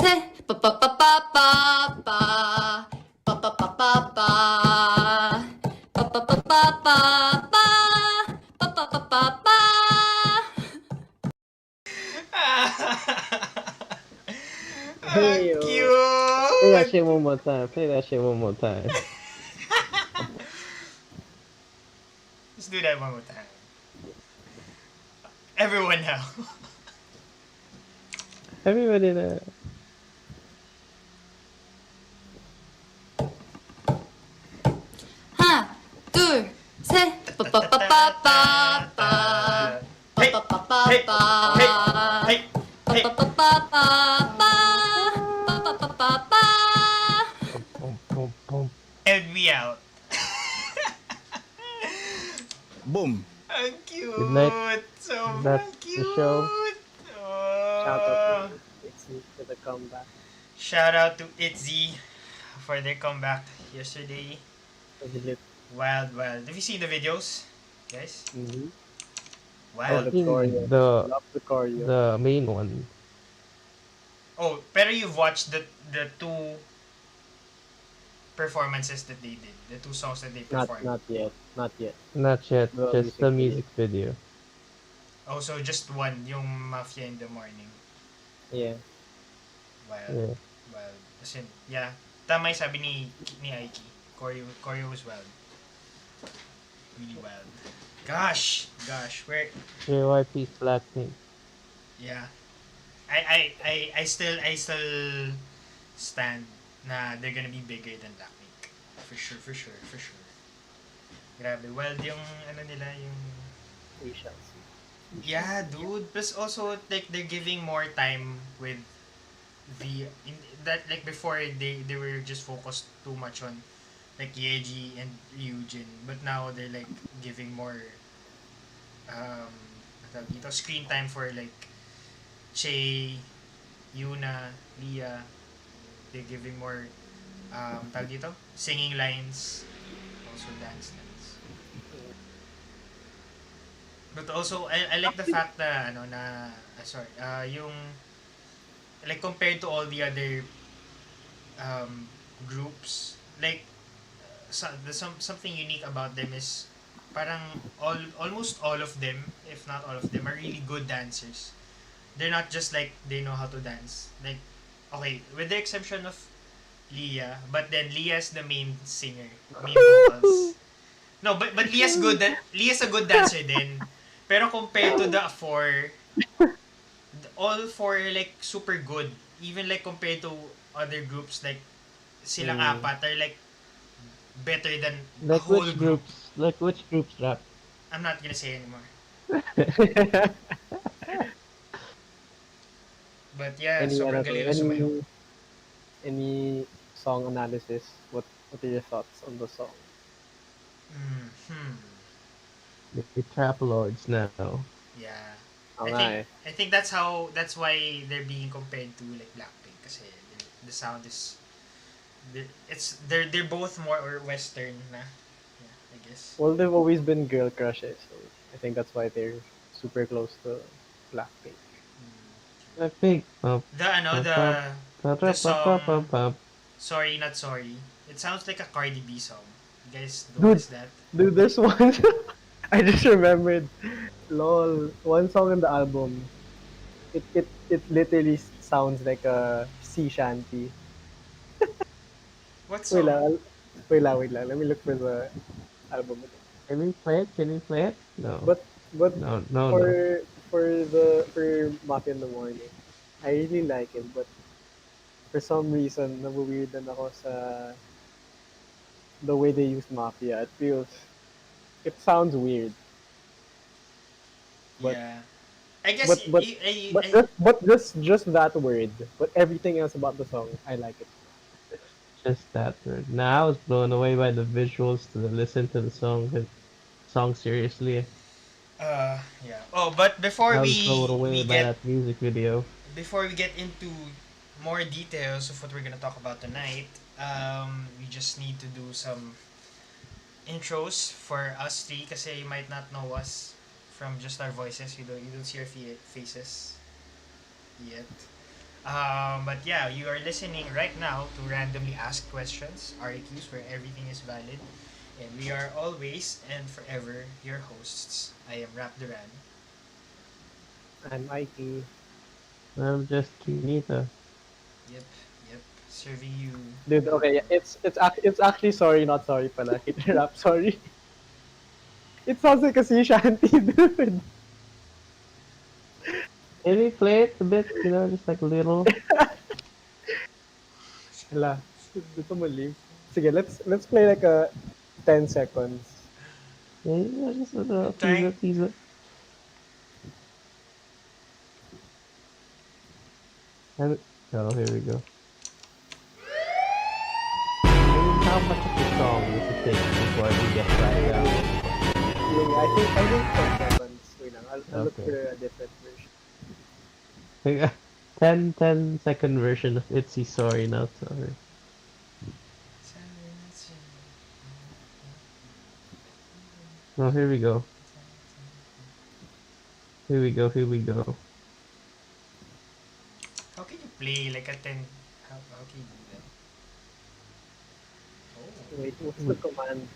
셋, 빠빠빠빠빠빠, 빠빠빠빠빠, 빠빠빠빠빠빠, 빠빠빠빠빠. Hey, play that Cute! shit one more time. Play that shit one more time. Let's do that one more time. Everyone now. Everybody there. 하나, 둘, 셋, 빠빠빠빠빠빠, Hey! Hey! 빠빠빠빠빠, Hey! Hey! 빠빠빠빠빠, 빠빠빠빠빠. Boom, boom, boom. And we out. Boom. Ang cute. Good night. So That's the cute. show. Shout Oh. out to Itzy for the comeback. Shout out to Itzy for their comeback yesterday. Lit. Wild. Have you seen the videos, guys? Mm-hmm. Wild. the choreo. Love the choreo. The main one. Oh, pero you've watched the two performances that they did, the two songs that they performed. Not yet. Not yet. The Just the music music video. Oh, so just one, yung Mafia in the Morning. Yeah. Wild. As in, yeah. Tama yung sabi ni Aiky. Choreo was wild. Really wild. Gosh. Where? JYP's Blackpink. Yeah. I still stand na they're gonna be bigger than Blackpink. For sure. Grabe. Wild yung nila, yung... We shall see. Yeah, dude. Plus also, like, they're giving more time with like, before, they were just focused too much on, like, Yeji and Ryujin. But now, they're, like, giving more, screen time for, like, Che, Yuna, Lia. They're giving more, singing lines, also dance lines. But also, I like the fact na, yung, like, compared to all the other groups, like, something unique about them is, parang almost all of them, if not all of them, are really good dancers. They're not just like, they know how to dance. Like, okay, with the exception of Lia, but then Lia's the main singer, main vocals. No, but Lia's good. Lia's a good dancer din. Pero compared to the four, all four like super good. Even like compared to other groups, like silang apat are like better than a Like whole which group. groups? Like which groups rap? I'm not gonna say anymore. But yeah, sobrang galing na sumayaw. Any song analysis? What are your thoughts on the song? The trap lords now. Yeah. Okay. I think that's why they're being compared to like Blackpink kasi the sound is they're both more or western na. Yeah, I guess. Well, they've always been girl crushes, so I think that's why they're super close to Blackpink. Blackpink. The song Sorry Not Sorry. It sounds like a Cardi B song. You guys notice that? Dude, there's one. I just remembered. Lol. One song in the album. It literally sounds like a sea shanty. What Wait song? lang. Let me look for the album. Can we play it? No. But No. for Mafia in the Morning, I really like it, but for some reason, nabuweirdan ako sa the way they use Mafia. It sounds weird. But, Yeah. I guess but just that word. But everything else about the song, I like it. Just that word. Nah, I was blown away by the visuals to listen to the song seriously. yeah. Oh, but before I was blown away we by get that music video. before we get into more details of what we're gonna talk about tonight, we just need to do some intros for us three kasi you might not know us from just our voices. You don't see our faces yet. But yeah, you are listening right now to randomly asked questions, RAQs, where everything is valid. And we are always and forever your hosts. I am Rap Duran. I'm Aiky. I'm just Quinito. Yep, yep. Serving you. Dude, okay, yeah, it's actually sorry, not sorry pala. Hit rap, sorry. It sounds like a sea shanty, dude. Maybe play it a bit, just like a little. Hala, gusto mo leave? Sige, let's play like a 10 seconds. Yeah, just a little Trying. teaser. Oh, here we go. How much of the song does it take before we get right down? Yung, I think 10 seconds. Wait lang, I'll look Okay. for a different version. 10 second version of Itsy Sorry Not Sorry. Oh, here we go. Here we go. How can you play like a 10? How can you do that? Oh. Wait, what's the command?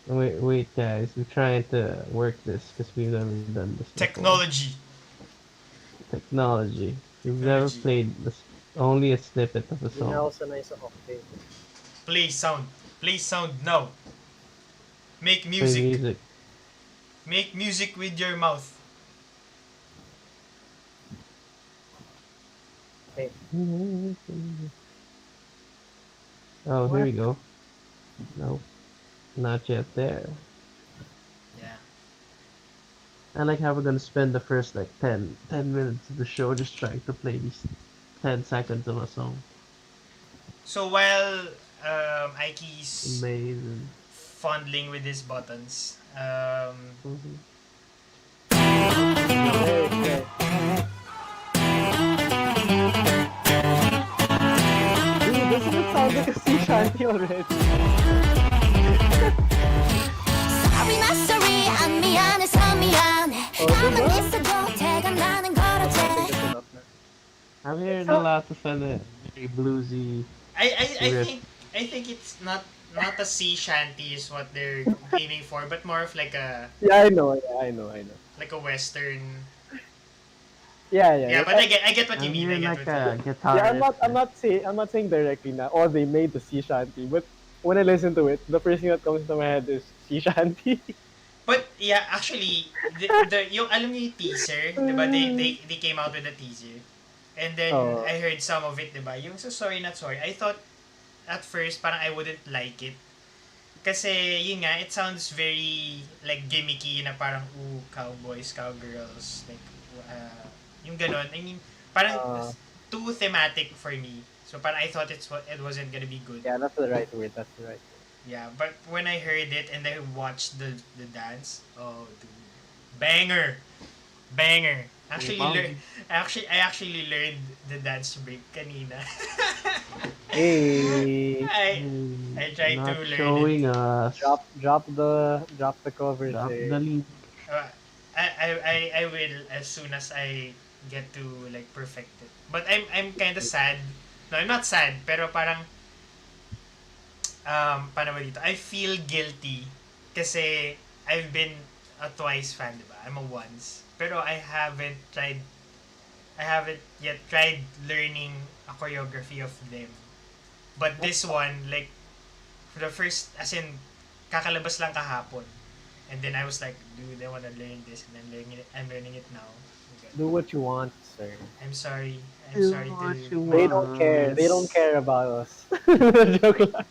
Wait, guys. We're trying to work this because we've never done this before. Technology. We've never Technology. played this, only a snippet of a Hindi na ako song. sanay sa octave. Play sound. Play sound now. Make Play music. music. Make music with your mouth. Okay. Oh, here we go. No, not yet there. Yeah. I like how we're gonna spend the first like 10 minutes of the show just trying to play these 10 seconds of a song. So while Aiky's Amazing. fondling with his buttons, Mhm. Okay. Dude, doesn't it sound like a sea shanty already? Sorry, not sorry. 안 미안해서 미안해. Oh, 가만히 diba? 있어도 태가 나는 거라지. Good enough na. I'm hearing a lot of very bluesy. Rip. I think it's not a sea shanty is what they're aiming for, but more of like a Yeah, I know. like a western. Yeah. But I get what you I'm mean. I hearing get like what you a mean. guitar. Yeah, I'm riff. not saying directly na, oh, they made the sea shanty, but when I listen to it, the first thing that comes to my head is sea shanty. But yeah, actually, yung alam niyo yung teaser, diba? They came out with a teaser. And then Oh. I heard some of it, diba? Yung so sorry not sorry. I thought at first parang I wouldn't like it. Kasi yun nga, it sounds very like gimmicky na parang ooh, cowboys, cowgirls, like yung ganon. I mean, parang too thematic for me. So parang I thought it wasn't gonna be good. Yeah, that's the right word. Yeah, but when I heard it and I watched the dance, oh dude, banger. Actually, I actually learned the dance break kanina. Hey, I tried Not to learn showing us. drop the covers. Drop eh. the link. Uh, I will as soon as I get to like perfect it. But I'm kind of sad. No, I'm not sad, pero parang paano ba dito? I feel guilty kasi I've been a Twice fan, diba? I'm a once. Pero I haven't yet tried learning a choreography of them. But this one, like, for the first, as in, kakalabas lang kahapon. And then I was like, dude, I wanna learn this, and I'm learning it now. Okay. Do what you want, sir. I'm sorry. Do I'm sorry what to... you They don't care. They don't care about us. Joke lang.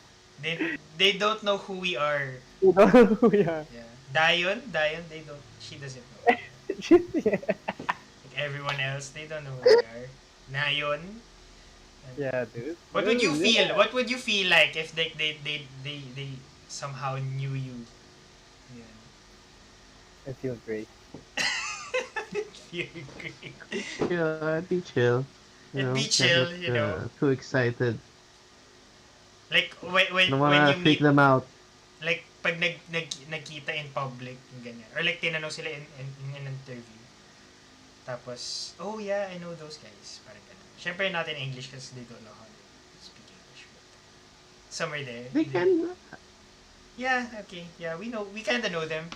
They don't know who we are. You know who we are. Yeah. Dayon, she doesn't know. Yeah. Like everyone else, they don't know who we are. Nayon. Yeah, dude. What would you feel? Yeah. What would you feel like if they somehow knew you? Yeah. I feel great. Feel great. Yeah, I'd be chill. It'd be chill, Not, you know. Too excited. Like when Don't when wanna you meet, freak them out. like pag nagkita in public, yung ganyan. Or like tinanong sila in an interview. Tapos, oh yeah, I know those guys. Parang ganun. Syempre not in English because they don't know how to speak English. But somewhere there. They can. Yeah, okay. Yeah, we kinda know them.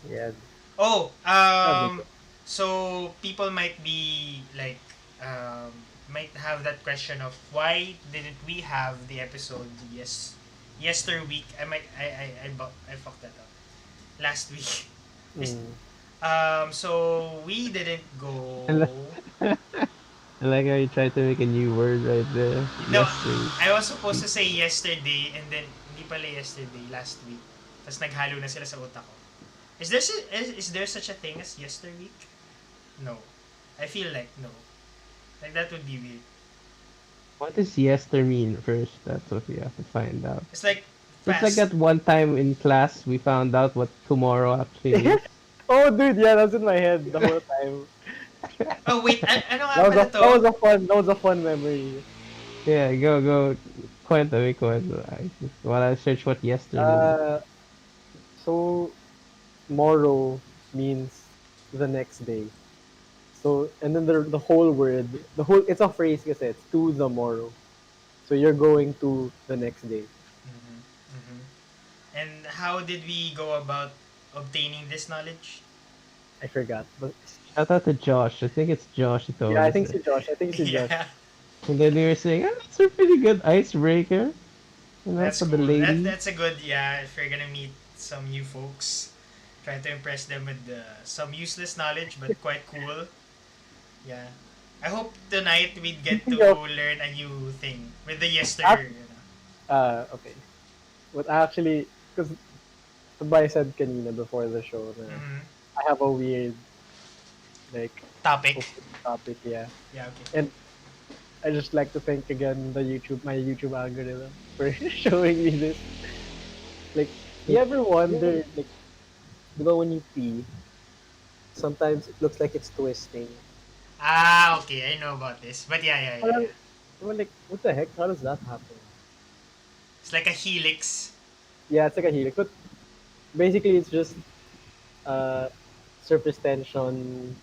Yeah. Oh, Sabi ko. so people might be like, might have that question of why didn't we have the episode yester week? I fucked that up last week. Mm. So we didn't go. I like how you tried to make a new word right there. No, Yesterday. I was supposed to say yesterday and then hindi pala yesterday, last week. Tapos naghalo na sila sa utak ko. Is there such a thing as yester week? No. I feel like no. Like that would be weird. What does yester mean first? That's what we have to find out. It's like Just past. like at one time in class, we found out what tomorrow actually means. Oh, dude, yeah, that's in my head the whole time. Oh wait, ano nga That was pala a, to? that was a fun memory. Yeah, go. Cuento, me cuento. While I search what yesterday means. So morrow means the next day. So and then the whole word, it's a phrase kasi it's to the morrow. So you're going to the next day. Mhm, mhm. And how did we go about obtaining this knowledge? I forgot. But Shout out to Josh. I think it's Josh who told yeah, I us think it. si Josh. I think si Josh. Yeah, And then we were saying, that's a pretty good icebreaker. You know, that's for cool. the ladies. That's a good, yeah, if you're gonna meet some new folks, try to impress them with some useless knowledge but quite cool. Yeah. I hope tonight we'd get to learn a new thing with the yester. Okay. But actually, because I said kanina before the show na Mhm. I have a weird like Topic. topic, yeah. Yeah, okay. And I just like to thank again my YouTube algorithm for showing me this. Like, you ever wonder, like, when you pee, sometimes it looks like it's twisting. Ah, okay. I know about this. But yeah. Parang, I'm like, what the heck? How does that happen? It's like a helix. Yeah, it's like a helix, but basically it's just uh, surface tension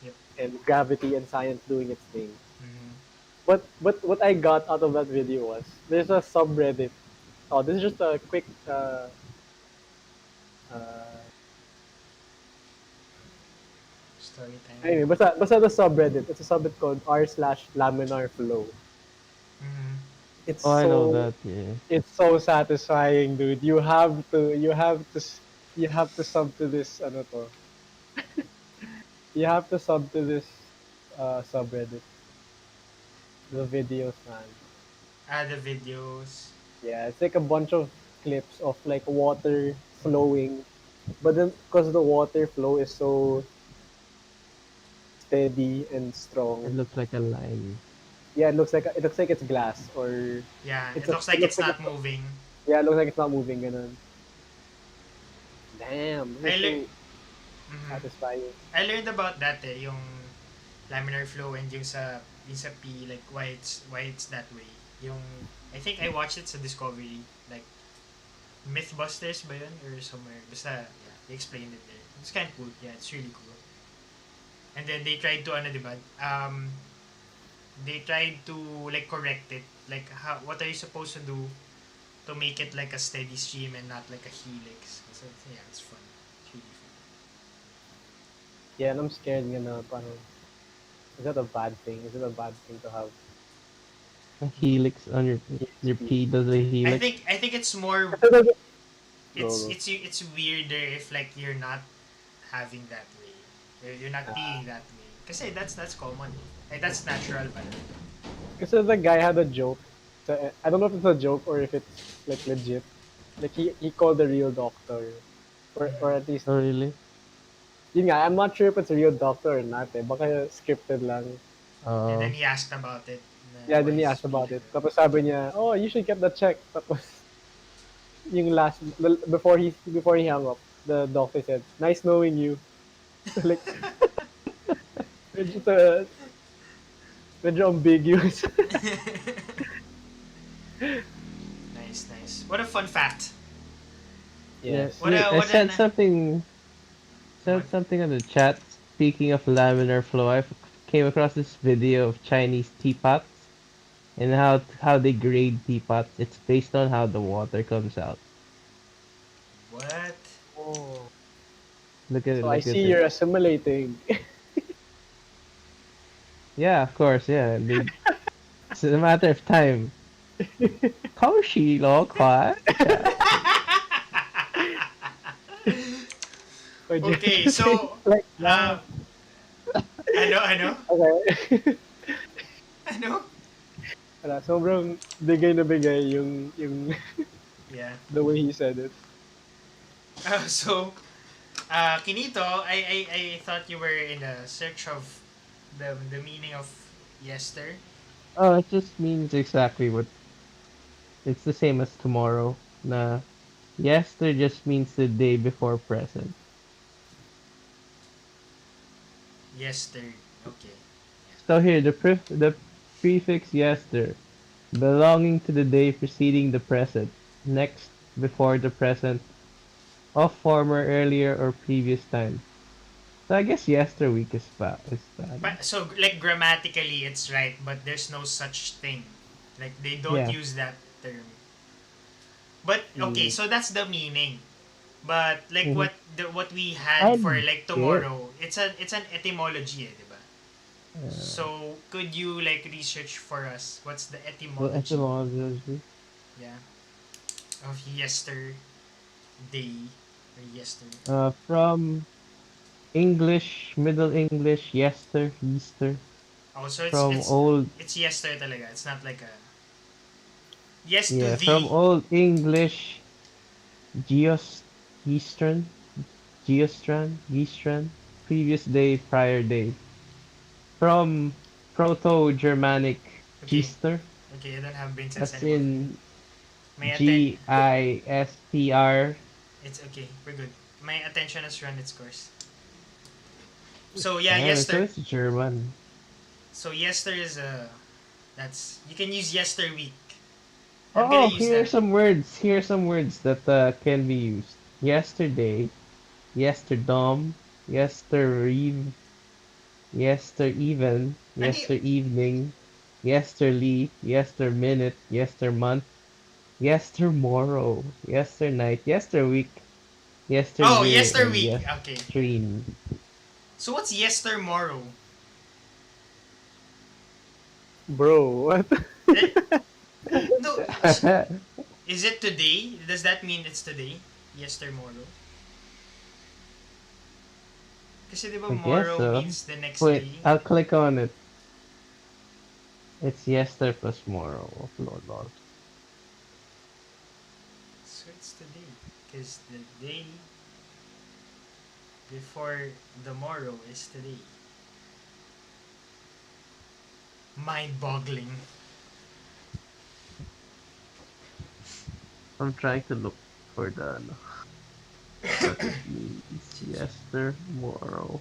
Yep. and gravity and science doing its thing. Mhm. But what I got out of that video was there's a subreddit. Oh, this is just a quick uh, Story time. anyway, basta the subreddit. It's a subreddit called r/Laminar flow. Mhm. It's Oh, I know so that, yeah. it's so satisfying, dude. You have to sub to this ano to. You have to sub to this subreddit. The videos, man. Ah, the videos. Yeah, it's like a bunch of clips of like water flowing, but then because the water flow is so steady and It strong, looks like a line. yeah, it looks like it's glass or Yeah, It's it a- looks like it looks it's like not moving. yeah, it looks like it's not moving. Ganun. Damn, I it's lear- so Mhm. satisfying. I learned about that yung laminar flow and yung sa P, like why it's that way. Yung I think I watched it sa Discovery, like Mythbusters ba yun or somewhere. Basta yeah, they explained it there. It's kind of cool. Yeah, it's really cool. And then they tried to diba? They tried to like correct it. Like what are you supposed to do to make it like a steady stream and not like a helix? So yeah, it's fun. It's really fun. Yeah, and I'm scared nga na parang is that a bad thing? Is it a bad thing to have? A helix on your P does a helix. I think it's more Go. it's weirder if like you're not having that way. You're not being that way. Kasi that's common. Like that's natural pala. Because the guy had a joke. So, I don't know if it's a joke or if it's like legit. Like he called the real doctor, or at least Oh, really? yun nga, I'm not sure if it's a real doctor or not. Baka scripted lang. And then he asked about it. Yeah, then he asked about it. Tapos sabi niya, oh, you should get the check. Tapos yung before he hung up, the doctor said, nice knowing you. Like medyo, medyo ambiguous. Nice. What a fun fact. Yes. What I what said an- something. said something on the chat. Speaking of laminar flow, came across this video of Chinese teapots and how they grade teapots. It's based on how the water comes out. What? Oh. Look at it. So I Look see at it. you're assimilating. Yeah, of course. Yeah, it's a matter of time. 偷袭罗快。Would you Okay, say so like um, that? ano? Okay. Ano? Wala, sobrang bigay na bigay yung Yeah. the way he said it. So, Quinito, I thought you were in a search of the meaning of yester. Oh, it just means exactly what. It's the same as tomorrow. Na yester just means the day before present. Yester. Okay. So here the prefix yester belonging to the day preceding the present, next before the present, of former, earlier, or previous time. So I guess yester week is bad. But so like grammatically it's right, but there's no such thing. Like they don't Yeah. use that term. But okay, so that's the meaning. But like Mhm. what we had I for like get. tomorrow, it's an etymology, eh, diba? So could you like research for us what's the Well, etymology? etymology. Yeah, of yesterday or yester. From English, Middle English, yester, Easter. Oh, so From old, it's yester talaga. It's not like a yes to yeah, from thee. old English, geos, Eastern, Geostran, previous day, prior day. From Proto-Germanic Okay, Gister, okay, I don't have brain cells as anymore. in My Gistr. it's okay. We're good. My attention has run its course. So yeah, Yeah, so yester. it's German. So yester is that's you can use yester week. I'm gonna Oh, use that. Here are some words that can be used. Yesterday, yesterdom, yestereve, yestereven, Ano y- yesterevening, yesterly, yesterminute, yestermonth, yestermorrow, yesternight, yesterweek, Oh, yesteryear, yester and week. Okay. yestreen. So what's yester morrow? Bro, what? Eh, no. Is it today? Does that mean it's today? Yester morrow? Kasi di ba I guess morrow so. means the next Wait, day? I'll click on it. It's yester plus tomorrow. Lord, Lord. So it's today. Because the day before the morrow is today. Mind-boggling. I'm trying to look for what it means. Yester, tomorrow.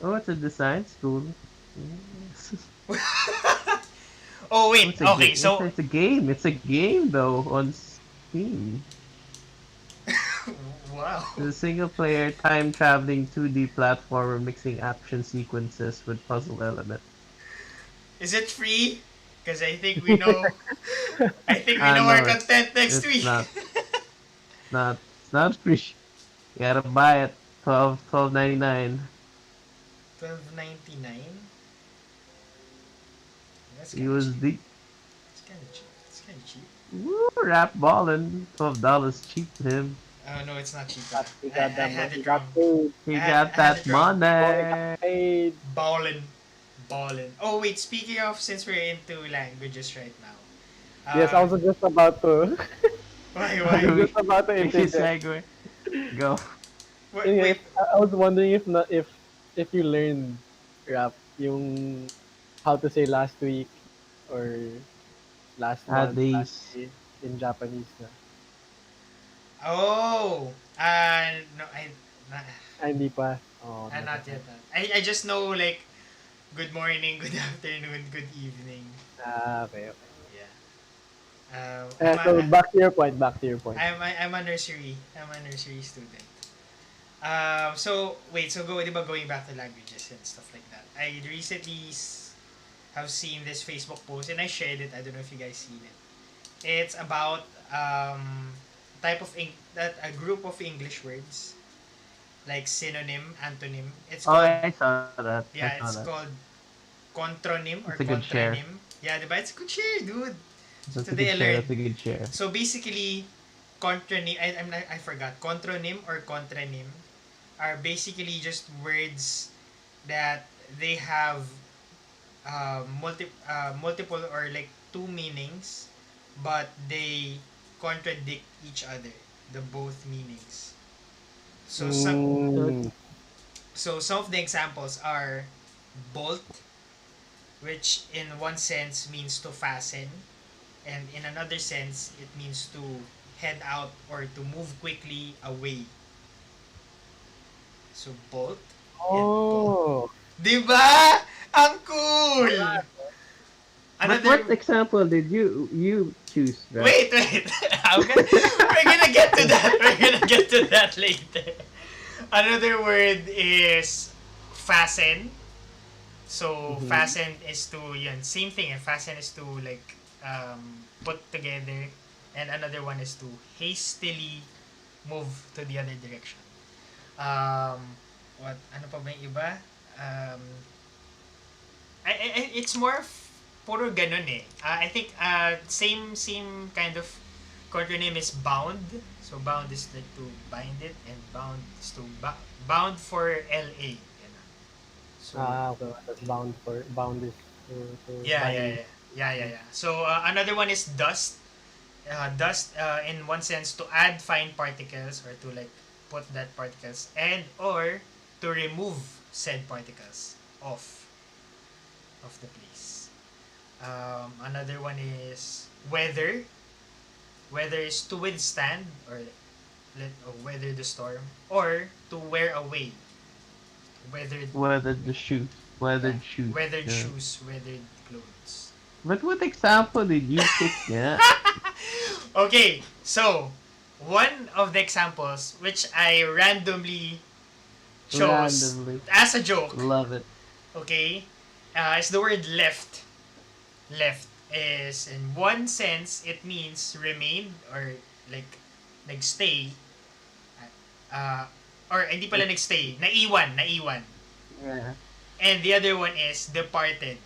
Oh, it's a design school. Yes. Oh Oh, wait, it's a okay, so it's a game. It's a game though on Steam. wow. It's a single player time traveling 2D platformer mixing action sequences with puzzle elements. Is it free? Because I think we know I think we Ah know our no, content next it's week. it's not free. You gotta buy it. 12.99 $12.99. That's kind of cheap. USD. It's kind of cheap. It's kind of cheap. Woo, rap ballin'. $12 cheap to him. Oh no, it's not cheap. He I got that had money. it He wrong. got paid. He got I had that it wrong. Boy money. got paid. Ballin. Ballin. Oh wait, speaking of, since we're into languages right now. Yes, I was just about to. Why, How I do was why? we just about to make this interject. segue? Go. Anyway, Wait, I was wondering if not if you learned rap yung how to say last week or last Had month, last these. day in Japanese na. oh, no, not, Ah, hindi pa. Oh, not yet. I just know like good morning, good afternoon, good evening. Ah, okay, okay. Yeah. So back to your point. Back to your point. I'm a nursery student. So wait, so diba, going back to languages and stuff like that. I recently have seen this Facebook post and I shared it. I don't know if you guys seen it. It's about type of that a group of English words like synonym, antonym. It's Oh, called I saw that. yeah, I it's saw that. called contronym or It's a good share. contronym. Yeah, diba? It's a good share, dude. That's a Today I good share. learned. That's a good share. So basically, contronym. I forgot. Contronym or contronym are basically just words that they have multiple or like two meanings, but they contradict each other. The both meanings. So Mm. some of the examples are bolt, which in one sense means to fasten, and in another sense it means to head out or to move quickly away. So bolt and bolt. Oh. Diba? Ang cool! But Another... what example did you choose, right? Wait. We're gonna get to that. We're gonna get to that later. Another word is fasten. So fasten is to yan, same thing. Fasten is to like put together, and another one is to hastily move to the other direction. What ano pa ba yung iba? It's more puro ganun eh. I think same kind of contronym is bound. So bound is like to bind it, and bound is to bound for LA. Ganun. So Okay. That's bound is to yeah. bind. So another one is dust. Dust in one sense to add fine particles or to like put that particles and or to remove said particles of the place. Another one is weather. Weather is to withstand or weather the storm or to wear away. Weathered Weathered shoes. Weathered shoes. weathered Yeah. shoes, weathered clothes. But what example did you pick? Yeah. Okay, so one of the examples which I randomly chose Randomly. as a joke, Love it. okay, is the word left. Left is in one sense it means remain or like nagstay, or hindi pala nagstay, naiwan. Yeah. And the other one is departed,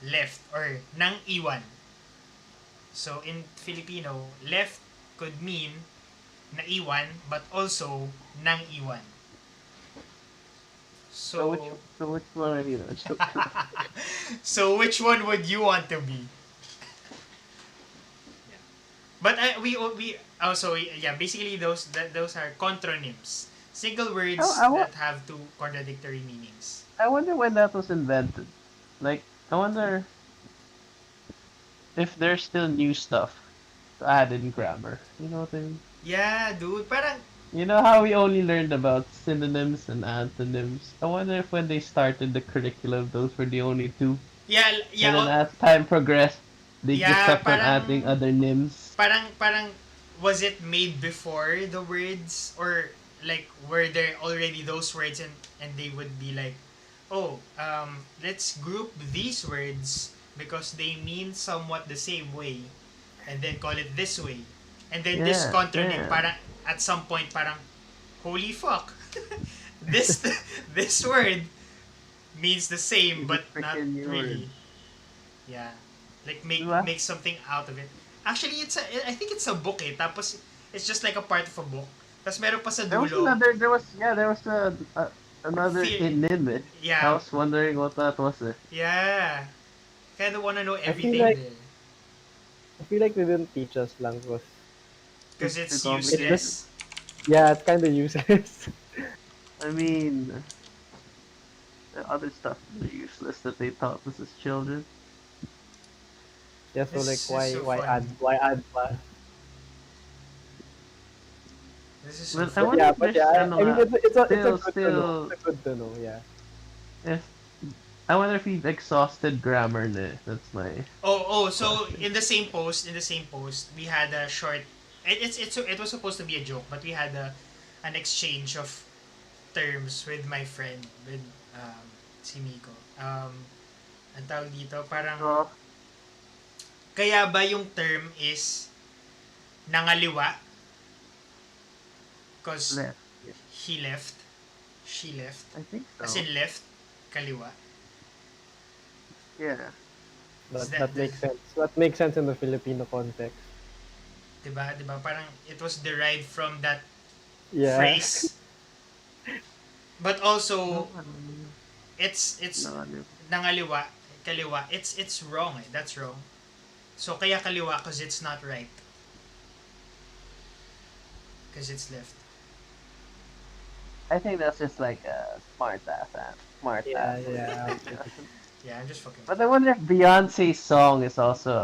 left or nang iwan. So in Filipino, left could mean naiwan but also nang iwan. So which one are you? so which one would you want to be? But we also yeah, basically those are contronyms. Single words that have two contradictory meanings. I wonder when that was invented. Like, I wonder if there's still new stuff to add in grammar. You know what I mean? Yeah, dude, parang You know how we only learned about synonyms and antonyms? I wonder if when they started the curriculum, those were the only two. yeah, And then as time progressed, they just Yeah, kept on parang- adding other nyms. parang was it made before the words or like were there already those words and they would be like, oh, let's group these words because they mean somewhat the same way and then call it this way. And then this Yeah, contronym yeah. parang at some point parang holy fuck. this this word means the same It's but a not freaking new really. word. Yeah. Like make Diba? make something out of it. Actually, I think it's a book eh. Tapos it's just like a part of a book. Tapos meron pa sa There was dulo. another Fe- nym. I Yeah. was wondering what that was. Yeah. Kind of wanna know feel everything like- there. I feel like they didn't teach us lang because Because it's too complicated. useless. yeah, it's kind of useless. I mean, the other stuff is useless that they taught us as children. Yeah, so This like is so why fun. add pa? This is so Well, I fun. wonder if But there's yeah, I ano mean nga, it's a good to still- know. It's a good to know, yeah. if I wonder if he's exhausted grammar na. That's my. So in the same post, we had a short. It was supposed to be a joke, but we had an exchange of terms with my friend, with si Miko. Ang tawag dito, parang kaya ba yung term is nangaliwa? Cause Left. he left, she left, I think so. as in left, kaliwa. Yeah. That makes sense. That makes sense in the Filipino context. Diba? Parang it was derived from that Yeah. phrase. But also, it's nangaliwa, kaliwa. It's wrong. That's wrong. So kaya kaliwa because it's not right. Because it's left. I think that's just like a smart ass. Yeah. Yeah, I'm just fucking. But I wonder if Beyonce's song is also,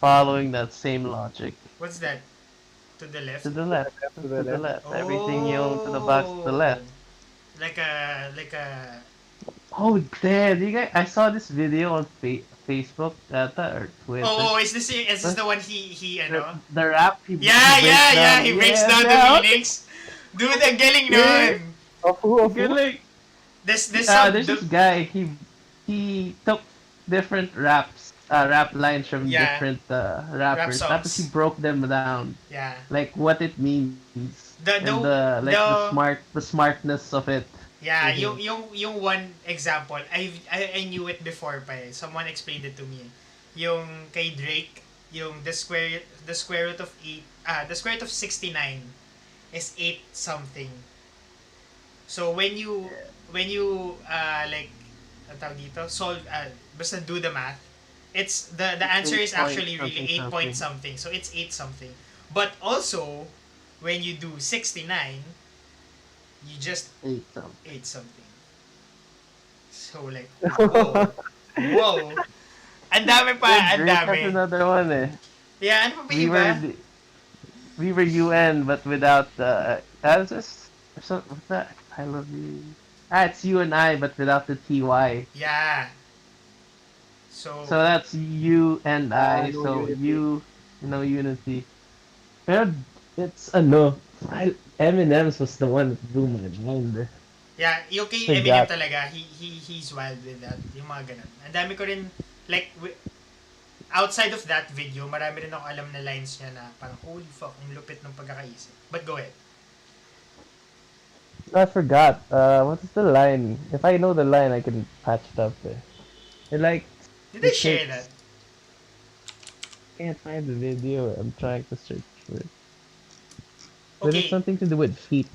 following that same logic. What's that? To the left? To the left. To the left. Everything yung to the back to the left. Like a. Oh damn! You guys, I saw this video on Facebook, or Twitter. Is this the one he The rap. He He breaks down the meanings. Dude, ang galing nun. Of who? Galing. There's This guy. He took different rap lines from different rappers. songs. Tapos he broke them down. Yeah. Like what it means. The smartness of it. Yeah, yung one example, I knew it before pa eh. Someone explained it to me. Yung kay Drake, yung the square root of 69 is 8 something. So when you like ang tawag dito, solve basta do the math, it's the answer is actually really 8 point something. So it's 8 something. But also when you do 69, you just 8 something. 8 something. So like, whoa. Ang dami pa, ang Drake dami. has another one eh. Yeah, ano pa ba iba? We were UN but without the what's that? I love you. It's you and I but without the TY. Yeah. So that's you and I. no So unity. you know unity. Pero it's Eminem's was the one that blew my mind. yeah, yung kay So Eminem that- talaga, he's wild with that. Yung mga ganun. Ang dami ko rin, like, outside of that video, marami rin ako alam na lines niya na parang, holy fuck, ang lupit ng pagkakaisip. But go ahead. I forgot. What is the line? If I know the line, I can patch it up there. Like Did I share that? can't find the video. I'm trying to search for it. But Okay. it's something to do with feet.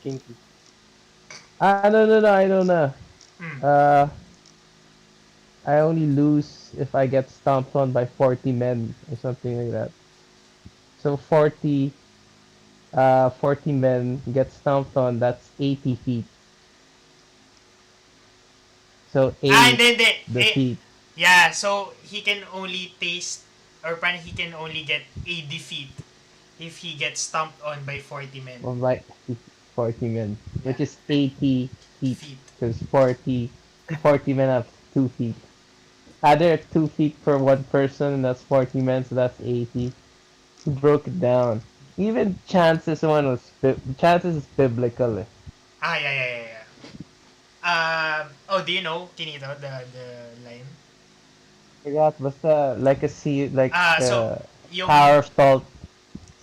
Kinky. No, I don't know. Hmm. I only lose if I get stomped on by 40 men or something like that. So 40 men get stomped on, that's 80 feet. So 8 Hindi. the feet. Yeah, so he can only taste, or parang he can only get 80 feet if he gets stomped on by 40 men. Well, by 40 men, which is 80 feet. Feet. Because 40 men have 2 feet. There are 2 feet for one person, and that's 40 men, so that's 80. He broke it down. Even Chance's one was Chance's is biblical. Eh. Yeah. Do you know Quinito, the line? Forgot, basta like a sea, like So yung power of salt,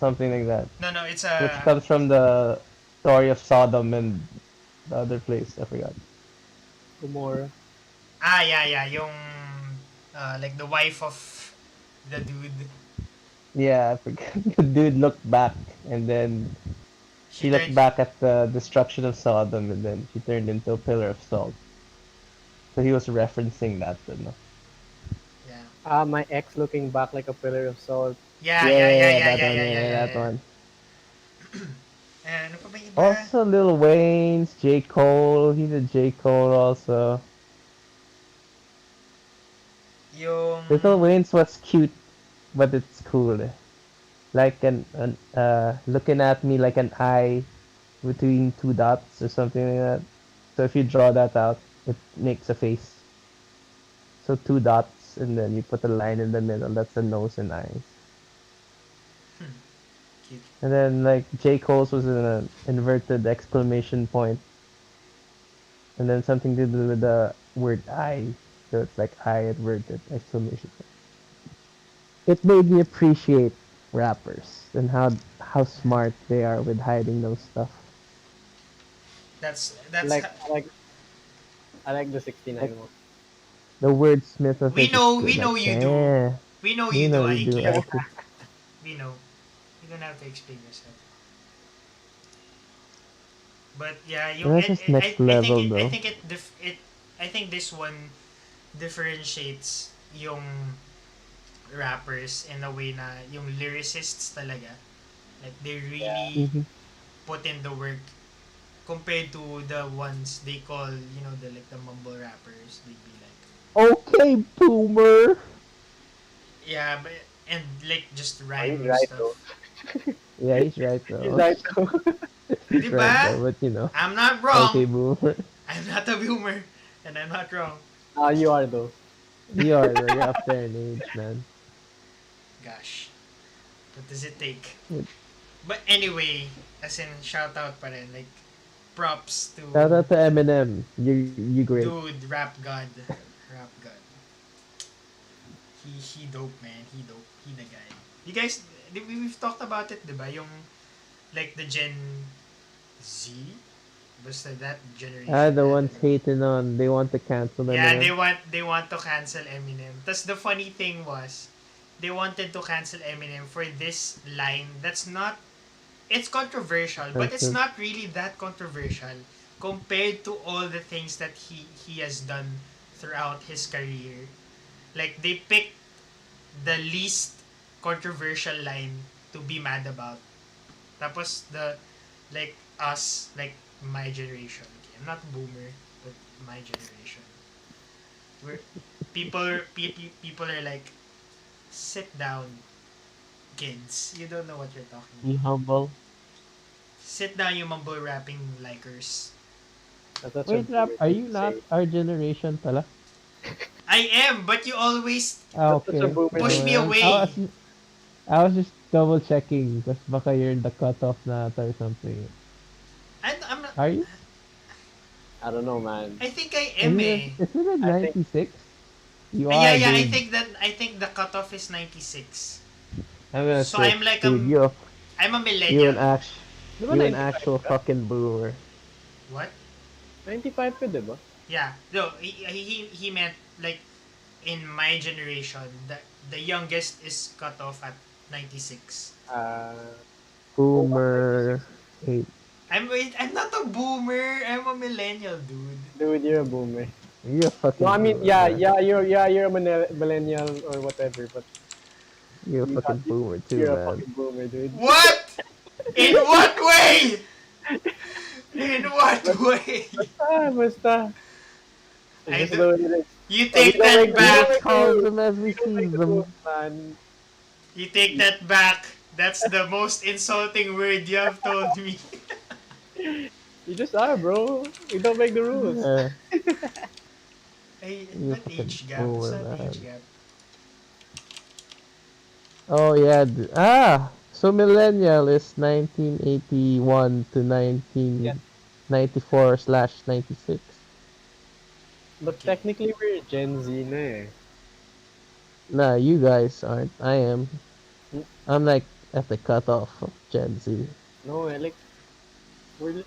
something like that. no, it's Which comes from the story of Sodom and the other place. I forgot. Gomorrah. yeah, yung like the wife of the dude. Yeah, I forgot. The dude looked back, and then she looked turned- back at the destruction of Sodom, and then she turned into a pillar of salt. So he was referencing that, no? Yeah. My ex looking back like a pillar of salt. Yeah. That one. Ano pa ba iba? Also, Lil Wayne's, J. Cole. He did J. Cole also. Yung Lil Wayne's was cute, but it's cool. Like looking at me like an eye between two dots or something like that. So if you draw that out, it makes a face. So two dots, and then you put a line in the middle. That's the nose and eyes. Cute. And then like J. Cole's was in an inverted exclamation point, and then something to do with the word I. So it's like I inverted exclamation point. It made me appreciate rappers and how smart they are with hiding those stuff. That's Like, ha- I like the 69 one. The wordsmith of we it is know good. we know Like, you do. eh, We know you you do, know you do. Aiky. Aiky. We know. You don't have to explain yourself. But yeah, yung That's just next level, I bro. think I think this one differentiates yung rappers in a way na yung lyricists talaga. Like they really Mhm. put in the work compared to the ones they call, you know, the like the mumble rappers. They'd be like, Okay, boomer. yeah, but and like just He's rhyme right stuff. though. Yeah, he's right He's though. right though. He's Diba? right though, but you know. I'm not wrong. Okay, boomer. I'm not a boomer, and I'm not wrong. You are though. You're up there in age, man. Gosh, what does it take? Good. But anyway, as in shout out pa rin, like props to Shout out to Eminem. You great. dude, rap god, rap god. He dope, man. He dope. He the guy. You guys, we've talked about it, diba? Yung like the Gen Z, basta that generation. The na, ones diba? hating on, they want to cancel Eminem. Yeah, they want to cancel Eminem. Tas the funny thing was, they wanted to cancel Eminem for this line that's not. It's controversial, but it's not really that controversial compared to all the things that he has done throughout his career. Like they picked the least controversial line to be mad about. Tapos the like us, like my generation. Okay, I'm not a boomer, but my generation. Where people are like, sit down, kids. You don't know what you're talking about. You humble. Sit down, you mumble rapping likers. That's Wait, a rap, boomer are thing you to not say. our generation pala? I am, but you always That's Okay. such a boomer push thing. me away. I was just double checking because baka you're in the cutoff na ata or something. And I'm not. Are you? I don't know, man. I think I am eh. Isn't it I think- 96? You Yeah, are, yeah. dude. I think the cutoff is 96. I'm gonna So say, I'm like dude, I'm a you millennial. Diba an 95 actual ka? fucking boomer. What? 95 ka, diba? Yeah. No, he meant like in my generation, the youngest is cut off at 96. Boomer 8. I'm not a boomer. I'm a millennial, dude. Dude, you're a boomer. You're a fucking No, I mean, boomer, yeah, man. you're a millennial or whatever, but You're a you fucking got- boomer too, you're a man. fucking boomer, dude. What? In what way? In what way? Basta. I Just do- go with it. You take We don't that make- we don't back. make Call rules. them as we We don't see make the them. rules, man. You take that back. That's the most insulting word you have told me. You just are, bro. We don't make the rules. Yeah. Ay, You not fucking age gap. It's boomer, not man. age gap. Oh yeah. So millennial is 1981 to 1994/96. But Okay. technically, we're Gen Z na eh. Nah, you guys aren't. I am. I'm like at the cutoff of Gen Z. No, like we're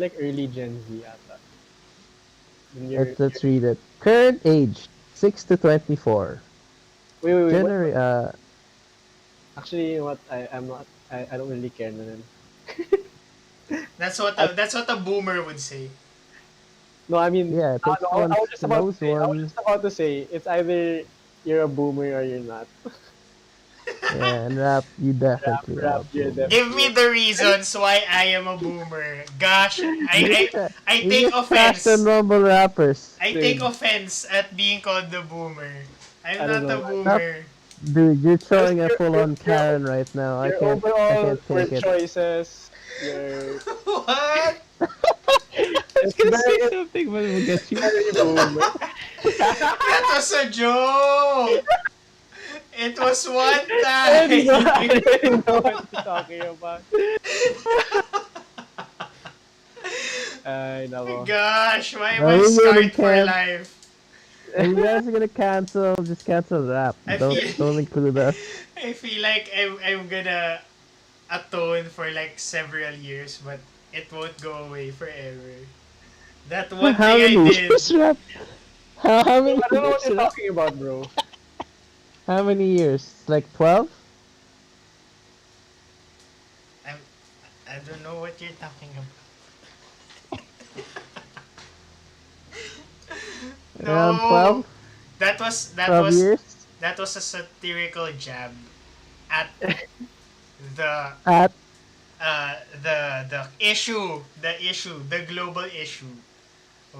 like early Gen Z ata. When Let's read it. Current age 6 to 24. wait. What? January. Actually, you know what? I'm not. I don't really care na rin. That's what a boomer would say. No, I mean, Yeah, it takes I was just about to those say. I was ones. just about to say it's either you're a boomer or you're not. Yeah, and rap, you definitely Rap, are. you're boomer. Give me the reasons why I am a boomer. Gosh, I You take just trash offense. the normal rappers. I take offense at being called the boomer. I'm I don't not a know. boomer. Dude, you're throwing a You're- full-on you're- Karen right now. I Your can't overall take word it. choices, your What? I was gonna say something, but we'll get you. Boomer. That was a joke. It was one I didn't time. know what you're talking about. Ay, nako. Gosh, why am No, I we really scarred for can't. life? If you guys are gonna cancel, just cancel the app. I Don't feel- include us. I feel like I'm gonna atone for like several years, but it won't go away forever. That one How thing I many did. years, Rap? How many I don't know what years? you're Rap? talking about, bro. How many years? Like 12? I don't know what you're talking about. Around No, 12? that was 12 years? that was a satirical jab at the At the global issue.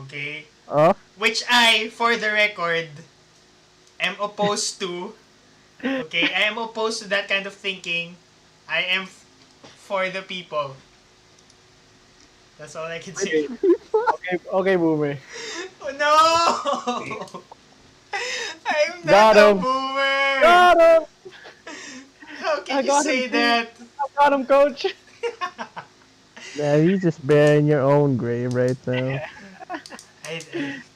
Okay? oh, Which I, for the record, am opposed to. Okay? I am opposed to that kind of thinking. I am for the people. That's all I can say. Okay, Boomer. Oh, no! I'm Got not a him. boomer! Got him! How I can you got say him, that? I got him, coach. man, you just bearing your own grave right now.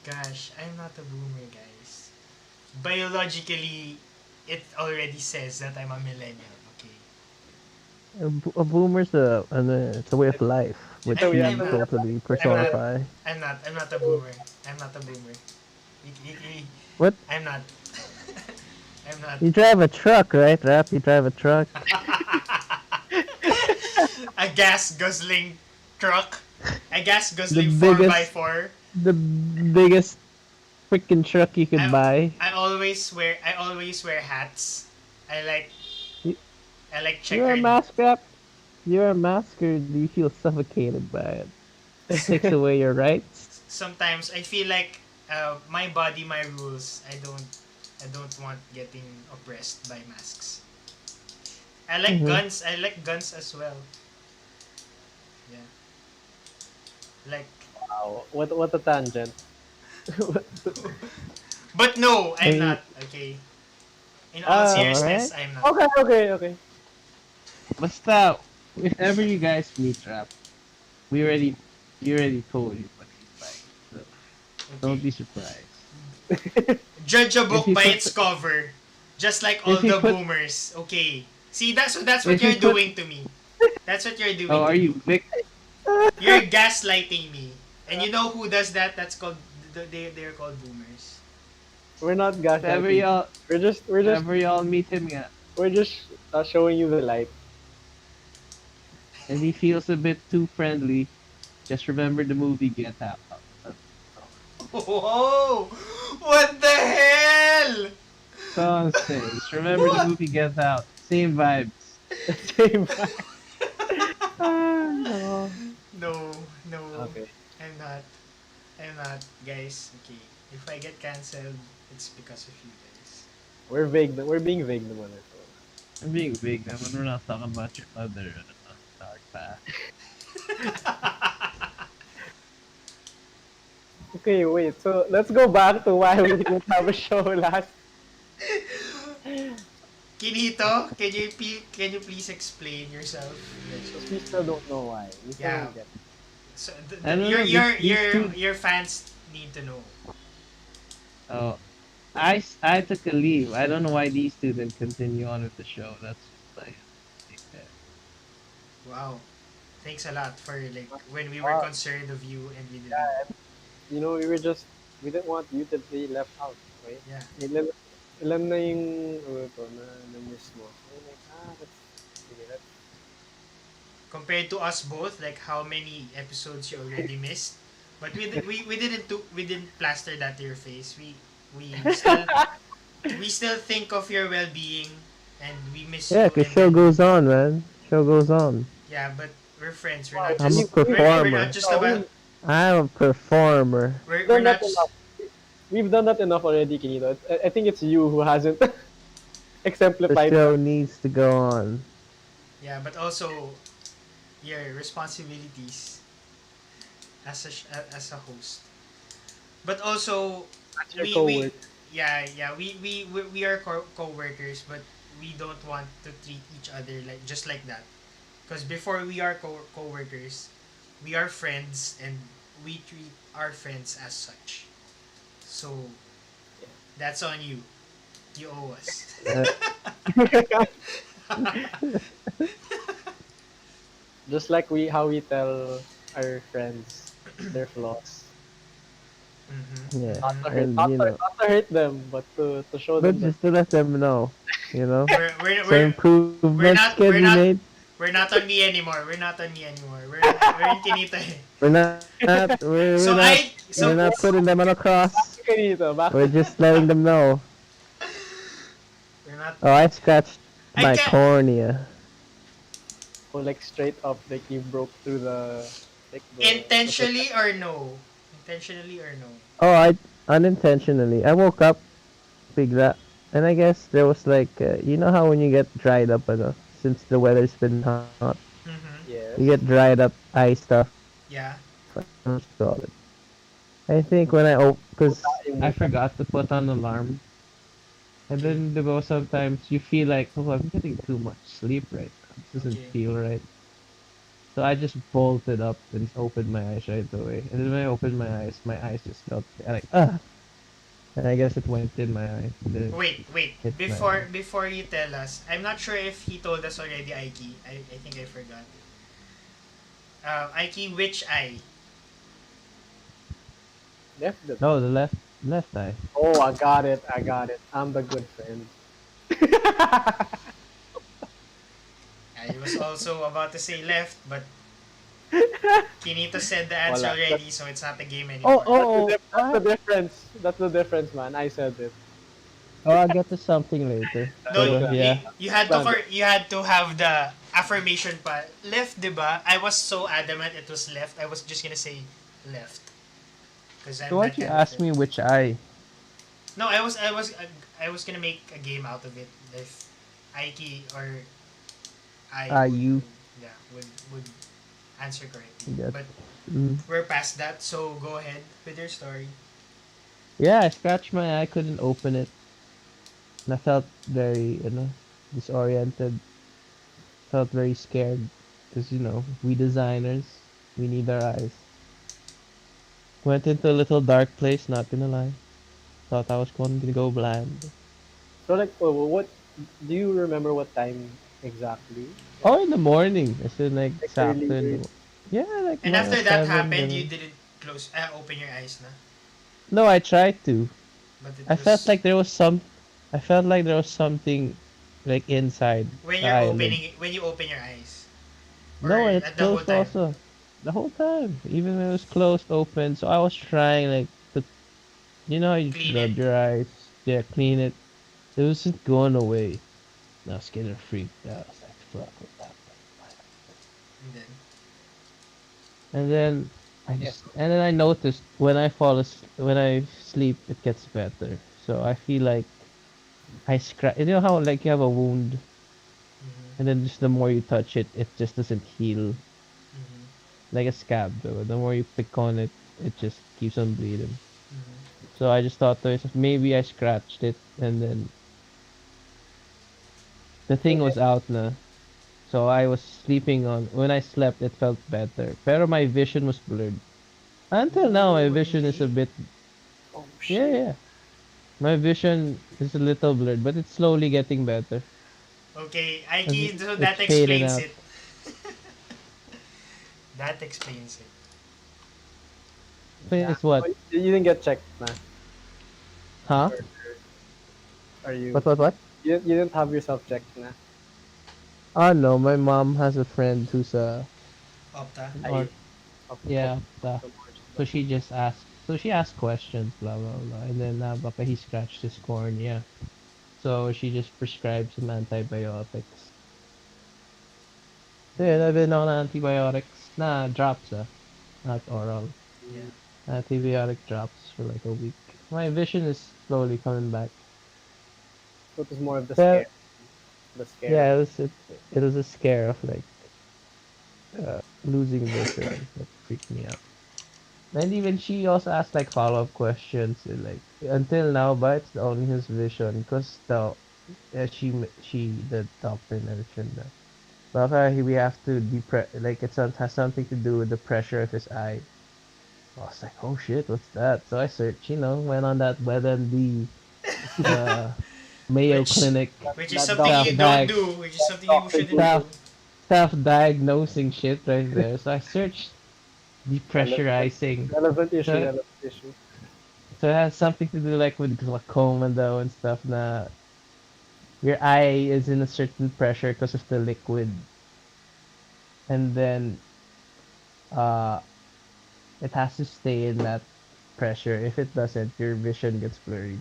Gosh, I'm not a boomer, guys. Biologically, it already says that I'm a millennial, okay? A boomer's it's a way of life, which I'm- we I'm not- totally personify. I'm not a boomer. I'm not a boomer. What? I'm not. I'm not. You drive a truck, right, Rap? You drive a truck. A gas guzzling truck. A gas guzzling The 4x4. The biggest freaking truck you could buy. I always wear hats. I like You- checkered. You're a mask, Rap. You're a masker. Do you feel suffocated by it? It takes away your rights. Sometimes I feel like my body, my rules. I don't want getting oppressed by masks. I like Mhm. guns. I like guns as well. Yeah. Like, Wow, what a tangent. but no, I'm Hey. not. Okay. In all seriousness, alright. I'm not. Okay. Basta, if ever you guys meet Rap, you already told you what he's like. So don't be surprised. Judge a book If you by put- its cover, just like all If you the put- boomers. Okay. See, that's what If you you're put- doing to me. That's what you're doing. Oh, to are me. you Vic? You're gaslighting me. And you know who does that? That's called they're called boomers. We're not If ever gaslighting. y'all, We're meet him, yeah, just showing you the light. and he feels a bit too friendly, just remember the movie Get Out. Whoa! What the hell? So just remember the movie Get Out. Same vibes. Same vibe. No. No. Okay. I'm not, guys. Okay. If I get cancelled, it's because of you guys. We're vague. We're being vague naman. I'm being big now, but we're not talking about your other dark path. Okay, wait. So let's go back to why we didn't have a show last. Quinito, can you please explain yourself? We still don't know why. We still Yeah. don't get. So I don't know, these two- your fans need to know. Oh, I took a leave. I don't know why these two didn't continue on with the show. That's like, Wow. Thanks a lot for like when we were concerned of you and we didn't. You know, we didn't want you to be left out. Right? Yeah. Ilan na yung na-miss mo. So, like, that's Compared to us both, like how many episodes you already missed. But we didn't plaster that to your face. We still think of your well-being and we miss yeah, you. cause and show then- goes on, man. Show goes on. Yeah, but we're friends. We're not I'm a just we're performer. not just about I'm a performer. we're done not that enough. We've done that enough already, Quinito. I think it's you who hasn't The exemplified show that. needs to go on. yeah, but also your responsibilities as a host. But also, That's your we coworker. we are co-workers, but we don't want to treat each other like just like that. Because before we are co-workers, we are friends and we treat our friends as such. So that's on you. You owe us. Uh, Just like how we tell our friends their flaws. Mm-hmm. yeah, Not to hurt, and not to, not to hurt them, but to show but them that just to let them know, you know. We're, we're, So we're, we're improvements not can we're be not made. we're not on me anymore. We're not on me anymore. We're in Quinito. Eh. We're not So I we're so not putting them on a cross. Quinito, back. We're just letting them know. we're not. Oh, I scratched I my can't. cornea. Oh, like straight up, like you broke through the like the Intentionally or no? Intentionally or no? Oh, I unintentionally. I woke up, bigla, and I guess there was like, you know how when you get dried up, since the weather's been hot, Mm-hmm. you yes. get dried up eye stuff. Yeah. What you call it? I think when I because I Muta. forgot to put on alarm, and Okay. then there was sometimes you feel like, oh, I'm getting too much sleep right now. This doesn't Okay. feel right. So I just bolted up and opened my eyes right away. And then when I opened my eyes just felt like, ah. And I guess it went in my eye. Then it Wait. hit my eye. Before you tell us, I'm not sure if he told us already, Aiky. I think I forgot. Aiky, which eye? Left the. No, the left eye. Oh, I got it. I got it. I'm the good friend. I was also about to say left, but Quinito said the answer Wala. already, so it's not a game Oh, anymore. oh, That's the difference. That's the difference, man. I said it. oh! I'll get to something later. No, Pero yeah, you had to you had to have the affirmation pa. Left, diba? I was so adamant it was left. I was just gonna say left. Because I'm so that why'd you kind of ask friend. me which eye? No, I was gonna make a game out of it if Aiki or I You. would answer correctly. Yes. But Mm. we're past that, so go ahead with your story. Yeah, I scratched my eye, couldn't open it. And I felt very, disoriented. Felt very scared. Because, we designers, we need our eyes. Went into a little dark place, not gonna lie. Thought I was going to go blind. So like, what? Do you remember what time exactly? Oh, in the morning. I said like Like sakto early, in early. the Yeah, like And mga after that 7, happened, you ganun. didn't open your eyes na. No, I tried to. But it I was felt like there was I felt like there was something like inside when the you're eyelid. when you open your eyes. Or No, and it's at the whole closed time. also. The whole time. Even when it was closed, open. So I was trying like to, how you Clean it. rub your eyes. Yeah, clean it. It wasn't going away. And I was getting freaked out. I was like, fuck, what's happening? And then And then and then I noticed when when I sleep, it gets better. So I feel like I scratch. You know how like you have a wound, and then just the more you touch it, it just doesn't heal like a scab. Though the more you pick on it, it just keeps on bleeding. So I just thought to myself, maybe I scratched it, and then the thing was out na. So I was sleeping on. When I slept, it felt better. Pero my vision was blurred. Until now, my vision is a bit. Oh Yeah, shit. yeah. My vision is a little blurred, but it's slowly getting better. okay, As Aiki, so it's that fading explains out. it. That explains it. But Yeah. it's what? Oh, you didn't get checked, man. Huh? Are you? What? You didn't have yourself checked, na? Oh no, my mom has a friend who's Opta. an I. art. Yeah, so she just asked. So she asked questions, blah blah blah, and then baka he scratched his cornea. So she just prescribed some antibiotics. So yeah, I've been on antibiotics. Nah, drops not oral. Yeah. Antibiotic drops for like a week. My vision is slowly coming back. So it was more of the Well, scare. The scare. yeah, it was a scare of like losing vision. That freaked me out. And even she also asked like follow-up questions. Like until now, but it's only his vision because the doctor mentioned that. Baka we have to like has something to do with the pressure of his eye. I was like, oh shit, what's that? So I searched, went on that WebMD uh, Mayo Which Clinic which is That something doctor, you don't self-diag do, which is something you doctor shouldn't Google. do. self-diagnosing shit right there. So I searched Relevant, depressurizing. relevant issue, So relevant issue. so it has something to do like with glaucoma though and stuff. Na your eye is in a certain pressure because of the liquid, and then uh it has to stay in that pressure. If it doesn't, your vision gets blurry.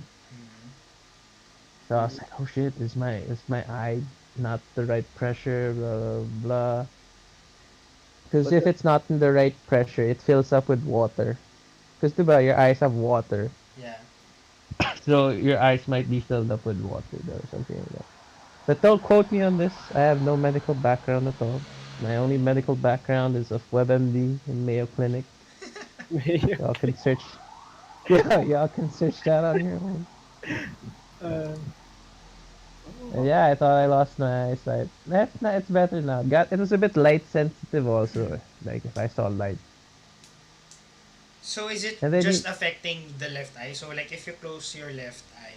So I was like, oh shit, is my eye not the right pressure? Blah blah blah. Because But if it's not in the right pressure, it fills up with water. Because diba, your eyes have water. Yeah. So your eyes might be filled up with water though, or something like that. But don't quote me on this. I have no medical background at all. My only medical background is of WebMD in Mayo Clinic. Y'all can search. Yeah, y'all can search that on your own. uh, And yeah, I thought I lost my eyesight. That's not. It's better now. It was a bit light sensitive also. Like if I saw light, So is it and then just affecting the left eye? So like if you close your left eye,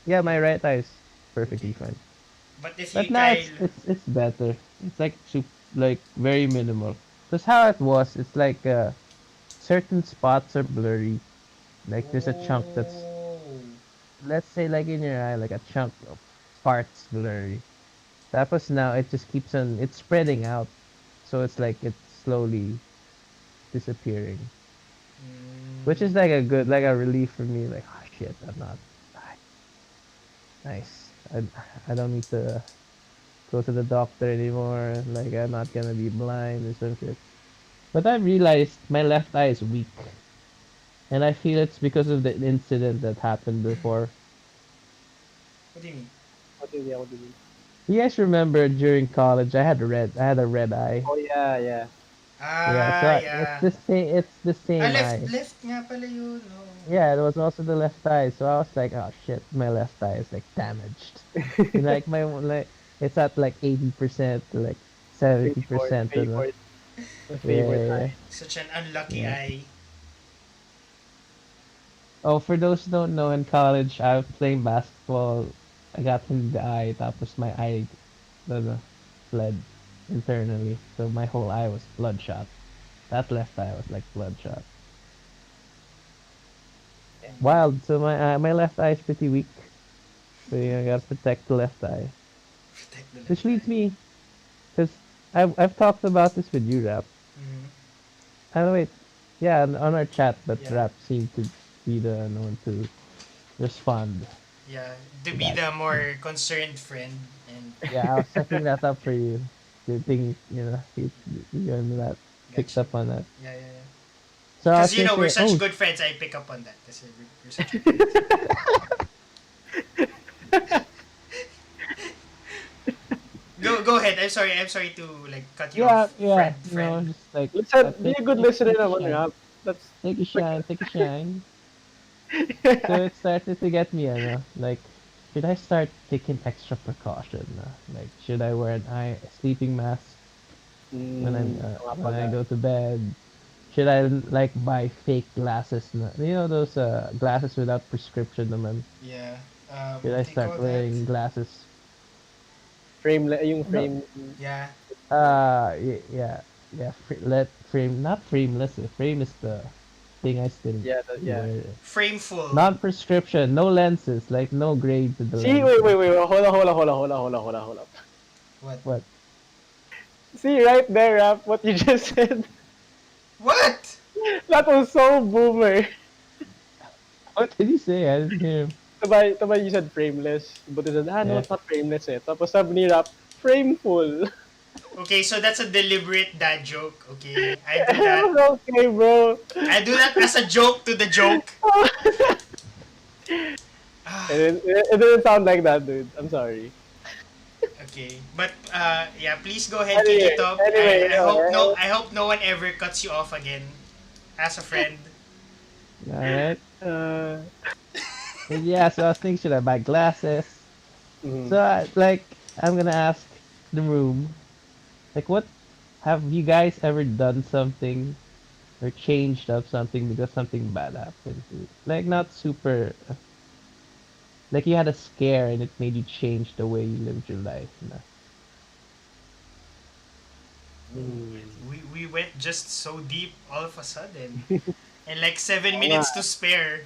yeah, my right eye is perfectly okay. fine. But if But you now try, it's better. It's like like very minimal. Because how it was, it's like certain spots are blurry. Like there's a chunk that's, oh, let's say like in your eye, like a chunk of parts blurry. Tapos now it just keeps on, it's spreading out. So it's like it's slowly disappearing. Which is like like a relief for me. Like, oh shit, I'm not. ah, Nice. I don't need to go to the doctor anymore. Like, I'm not gonna be blind or some shit. But I realized my left eye is weak. And I feel it's because of the incident that happened before. what do you mean? what do you mean? You guys remember during college I had a red eye. Oh yeah, yeah. Yeah, so Ah, it's yeah. the same Ah, eye. left nga pala yun. No. Yeah, it was also the left eye. So I was like, oh shit, my left eye is like damaged. And like it's at like 80% to like Favorite, 70%. favorite, my favorite Yeah, eye. Such an unlucky yeah. eye. Oh, for those who don't know, in college, I was playing basketball. I got hit in the eye, tapos my eye bled internally. So my whole eye was bloodshot. That left eye was like bloodshot. Wild. So my left eye is pretty weak. So you gotta protect the left eye. Protect the left Which leads eye. me, because I've talked about this with you, Rap. Mhm. Oh wait, yeah, on our chat, but Yeah. Rap seemed to be the one to respond. Yeah, to to be that. the more concerned friend and Yeah, I was setting that up for you. Good thing, you and that picked gotcha. up on that. Yeah, yeah, yeah. So I was Because you gonna know we're say, such oh, good friends, I pick up on that. Kasi we're such good friends. Go ahead. I'm sorry to like cut you yeah, off, yeah, friend. just like Listen, be a good listener take a naman, shine, Rap. That's take a shine, take a shine. So it started to get me, like, should I start taking extra precaution? Like, should I wear an eye sleeping mask nga when I pala. go to bed? Should I like buy fake glasses? Those glasses without prescription naman. Yeah. Should What I do you start call that? wearing glasses? Yung No. frame. Yeah. Yeah. Let frame, not frameless. Frame is the thing I still Yeah, yeah. wear. Frameful. Non-prescription, no lenses, like no grade to the See, lenses. wait. Hold up. What? What? See, right there, Rap, what you just said. What? That was so boomer. What did he say? I didn't hear him. Tabay you said frameless. But you said, no, Yeah. it's not frameless eh. Tapos sabi ni Rap, frameful. Okay, so that's a deliberate dad joke. Okay, I do that. Okay, bro. I do that as a joke to the joke. It didn't sound like that, dude. I'm sorry. Okay, but yeah, please go ahead, Anyway, Quinito. anyway, I hope no one ever cuts you off again as a friend. Alright. uh, And yeah, so I was thinking, should I buy glasses? mhm. So I'm gonna ask the room, like, what have you guys ever done something or changed up something because something bad happened to you? Like, not super, like you had a scare and it made you change the way you lived your life. We went just so deep all of a sudden, and like seven Oo nga. minutes to spare.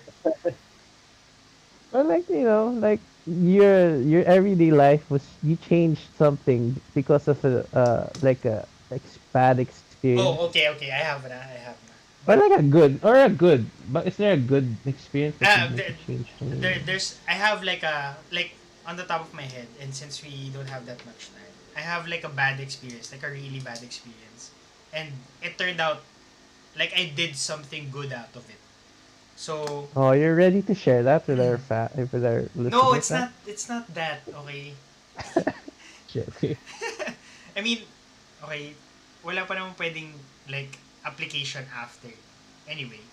Or like, like your everyday life was you changed something because of a bad experience. Oh, okay, I have na. Or But like a good, but is there a good experience that could make there, you change something? there's I have like a like on the top of my head, and since we don't have that much time, I have like a bad experience, like a really bad experience, and it turned out like I did something good out of it. So Oh, you're ready to share that with our no, listeners, huh? it's not that okay. Shit, okay. I mean, okay, wala pa naman pwedeng like application after. Anyway,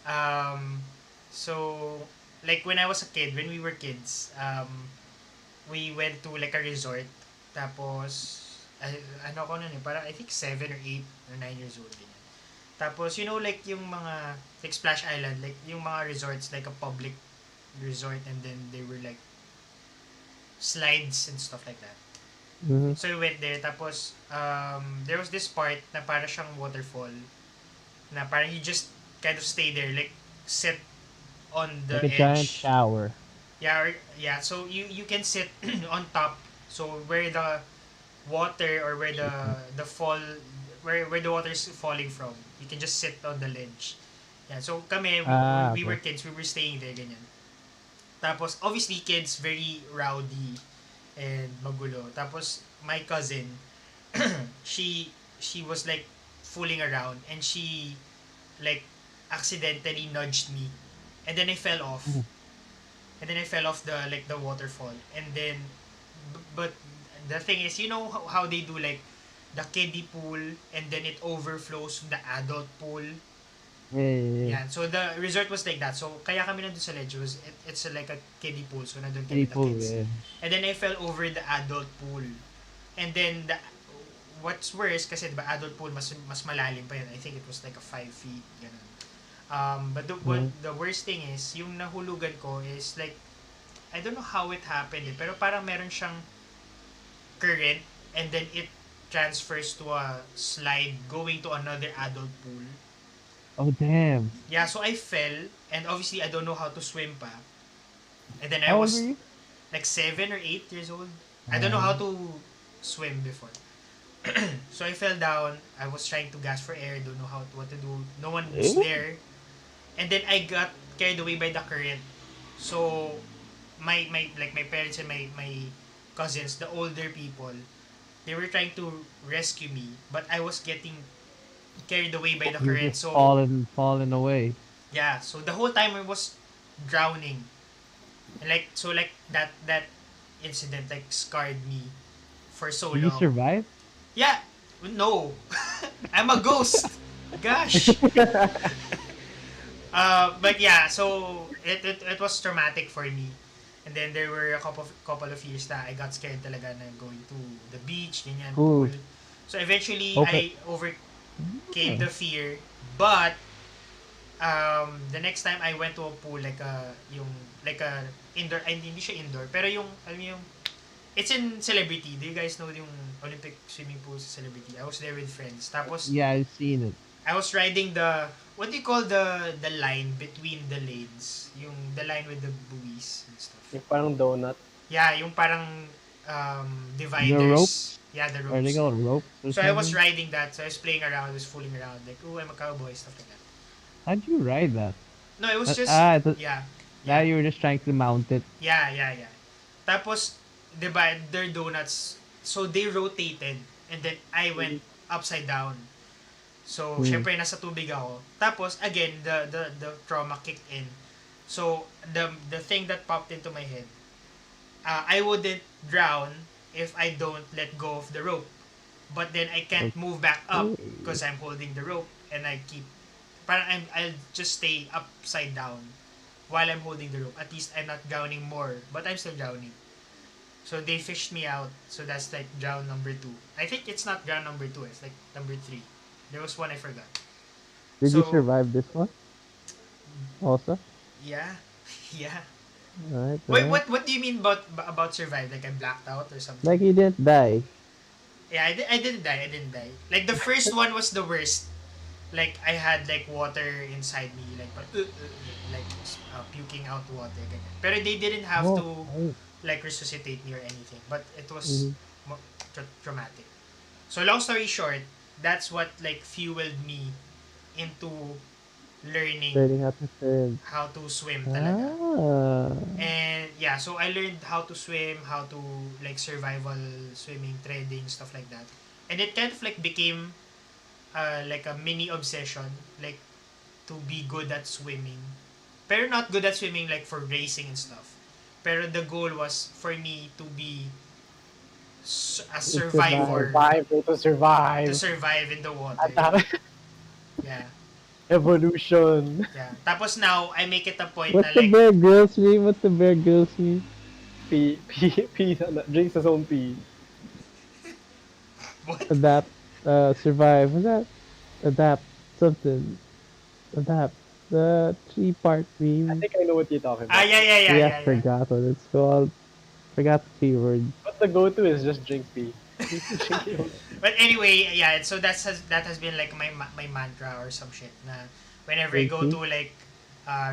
um, so like when I was a kid, when we were kids, we went to like a resort. Tapos, ano ko nun eh, parang I think 7 or 8 or 9 years old. Ganyan. Tapos, like yung mga, like Splash Island, like yung mga resorts, like a public resort, and then they were like slides and stuff like that. Mm-hmm. So we went there, tapos there was this part na para siyang waterfall, na parang you just kind of stay there, like sit on the Like a giant edge. shower. Yeah, so you can sit on top, so where the water or where the fall where the water is falling from, you can just sit on the ledge. Yeah, so kami we were Okay. kids, we were staying there ganyan. Tapos obviously kids very rowdy and magulo. Tapos my cousin, she was like fooling around, and she like accidentally nudged me, and then I fell off. Mhm. And then I fell off the waterfall, and then but the thing is, how they do like the kiddie pool, and then it overflows to the adult pool. Yeah, yeah, yeah. Yeah, so the resort was like that. So kaya kami nandun sa ledge, it's like a kiddie pool, so nandun kami the People, kids. yeah. And then I fell over the adult pool. And then what's worse, kasi diba adult pool mas malalim pa yun. I think it was like a 5 feet ganun. But the worst thing is, yung nahulugan ko is like, I don't know how it happened pero parang meron siyang current, and then it transfers to a slide going to another adult pool. Oh, damn. Yeah, so I fell, and obviously I don't know how to swim pa. And then I How old were was you? like 7 or 8 years old. I don't know how to swim before. So I fell down. I was trying to gasp for air. Don't know what to do. No one was Really? there. And then I got carried away by the current. So my parents and my cousins, the older people, they were trying to rescue me, but I was getting carried away by the You current. just So fallen away. yeah, so the whole time I was drowning. And like that incident like scarred me for so Did you long. survive? Yeah, no. I'm a ghost. Gosh. But yeah, so it was traumatic for me. And then there were a couple of years that I got scared talaga na going to the beach, ganyan, Ooh. pool. So eventually Okay. I overcame the fear, but the next time I went to a pool like a indoor, ay, hindi siya indoor, pero yung alam mo yung it's in Celebrity. Do you guys know yung Olympic swimming pool sa Celebrity? I was there with friends. Tapos Yeah, I've seen it. I was riding what do you call the line between the lanes? Yung the line with the buoys and stuff. Yung parang donut. Yeah, yung parang dividers. The ropes? Yeah, the Are they ropes. called ropes? Or So I was something? riding that. So I was playing around, I was fooling around, like, oh, I'm a cowboy, stuff like that. How'd you ride that? No, it was just yeah. Now you were just trying to mount it. Yeah. Tapos, diba, their donuts, so they rotated, and then I went upside down. So, syempre, nasa tubig ako. Tapos, again, the trauma kicked in. So, the thing that popped into my head, I wouldn't drown if I don't let go of the rope. But then I can't move back up because I'm holding the rope and I keep I'll just stay upside down while I'm holding the rope. At least I'm not drowning more, but I'm still drowning. So they fished me out. So that's like drown number 2. I think it's not drown number 2. It's like number 3. There was one I forgot. Did you So survive this one? Also? yeah, yeah. Alright, Wait, alright. what do you mean about survive? Like I blacked out or something? Like you didn't die. Yeah, I didn't die. I didn't die. Like the first one was the worst. Like I had like water inside me, like like puking out water. Ganyan. Pero they didn't have Oh, to nice. like resuscitate me or anything. But it was Mhm. traumatic. So long story short, that's what like fueled me into learning Learning how to swim. how to swim talaga. Ah. And yeah, so I learned how to swim, how to like survival swimming, threading, stuff like that. And it kind of like became like a mini obsession, like to be good at swimming. Pero not good at swimming like for racing and stuff. Pero the goal was for me to be a survivor, To survive. to survive in the water. At that Yeah, evolution. yeah. Tapos now, I make it a point What's na the like, Bear Grylls meme? What's the Bear Grylls meme? Pee, drinks his own pee. what? Adapt, survive. What's that? Adapt something. Adapt. The 3-part I meme. think I know what you're talking Ah, about. yeah. Forgot what it's called. Forgot the keyword. But the go-to is just drink pee. Drink your own- But anyway, yeah. So that has been like my mantra or some shit. Na whenever I go Aiky? to like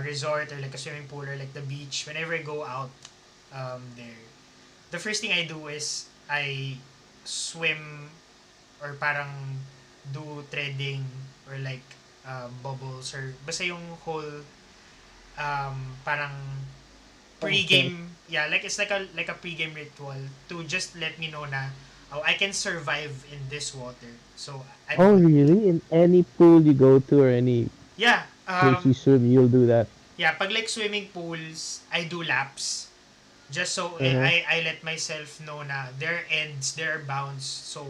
resort or like a swimming pool or like the beach, whenever I go out there, the first thing I do is I swim or parang do threading or like bubbles or basta yung whole parang pre-game, yeah, like it's like a pre-game ritual to just let me know na oh, I can survive in this water. So I'm Oh, good. really? In any pool you go to or any Yeah, place you swim, you'll do that. yeah, pag like swimming pools, I do laps. Just so Uh-huh. I let myself know na there are ends, there are bounds. So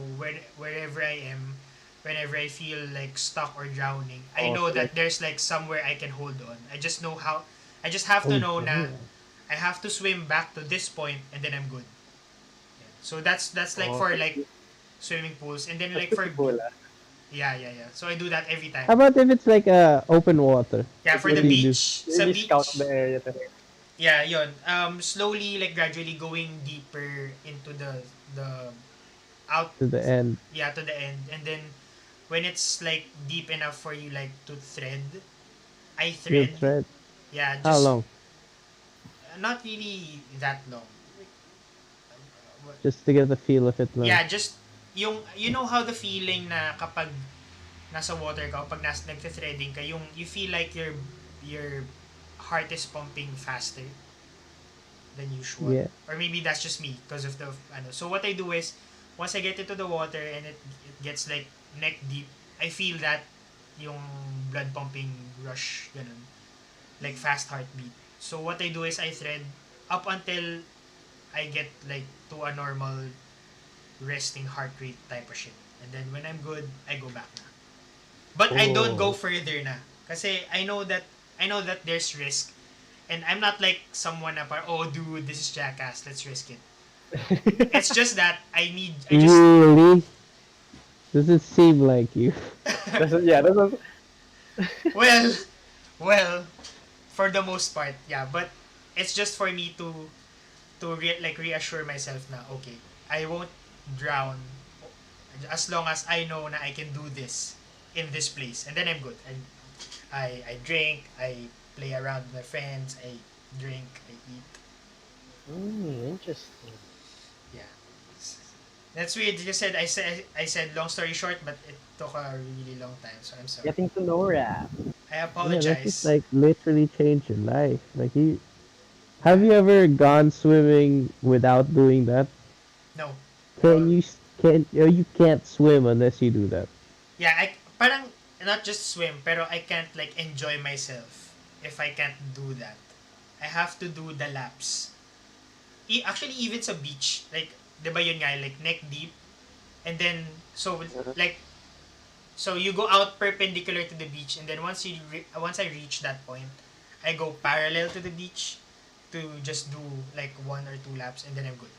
wherever I am, whenever I feel like stuck or drowning, I Oh, know so that there's like somewhere I can hold on. I just have to Oh, know na yeah. I have to swim back to this point and then I'm good. Yeah. So that's like Oh, for like swimming pools and then that's like for pretty cool, ah. yeah. So I do that every time. How about if it's like open water? Yeah, for What the do you do? beach, You sa really scout beach. the area talaga. Yeah, yon. Slowly, like gradually going deeper into the out. To the end. Yeah, to the end, and then when it's like deep enough for you like to thread, I You'll thread. thread. Yeah, How just long? not really that long. Just to get the feel of it lang. Yeah, just yung you know how the feeling na kapag nasa water ka, o pag nagte-threading ka, yung you feel like your heart is pumping faster than usual. Yeah. Or maybe that's just me because of the ano. So what I do is once I get into the water and it gets like neck deep, I feel that yung blood pumping rush ganun. Like fast heartbeat. So what I do is I thread up until I get like to a normal resting heart rate type of shit. And then when I'm good, I go back na. But I don't go Oh. further na. Kasi I know that there's risk. And I'm not like someone na parang, oh dude, this is jackass, let's risk it. It's just that I just Really? Does it seem like you? That's well, well, for the most part, yeah. But it's just for me to reassure myself na okay, I won't drown as long as I know na I can do this in this place, and then I'm good. And I drink, I play around with my friends, I drink, I eat. Interesting. Yeah, that's weird. You said I said long story short, but it took a really long time, so I'm sorry. Getting to know rap. I Yeah, apologize. that just like literally changed your life. Like have you ever gone swimming without doing that? No. You can't swim unless you do that. Yeah, I parang not just swim, pero I can't like enjoy myself if I can't do that. I have to do the laps. Actually, even sa beach, like 'di ba yun nga, like neck deep, and then so like so you go out perpendicular to the beach, and then once I reach that point, I go parallel to the beach to just do like 1 or 2 laps, and then I'm good.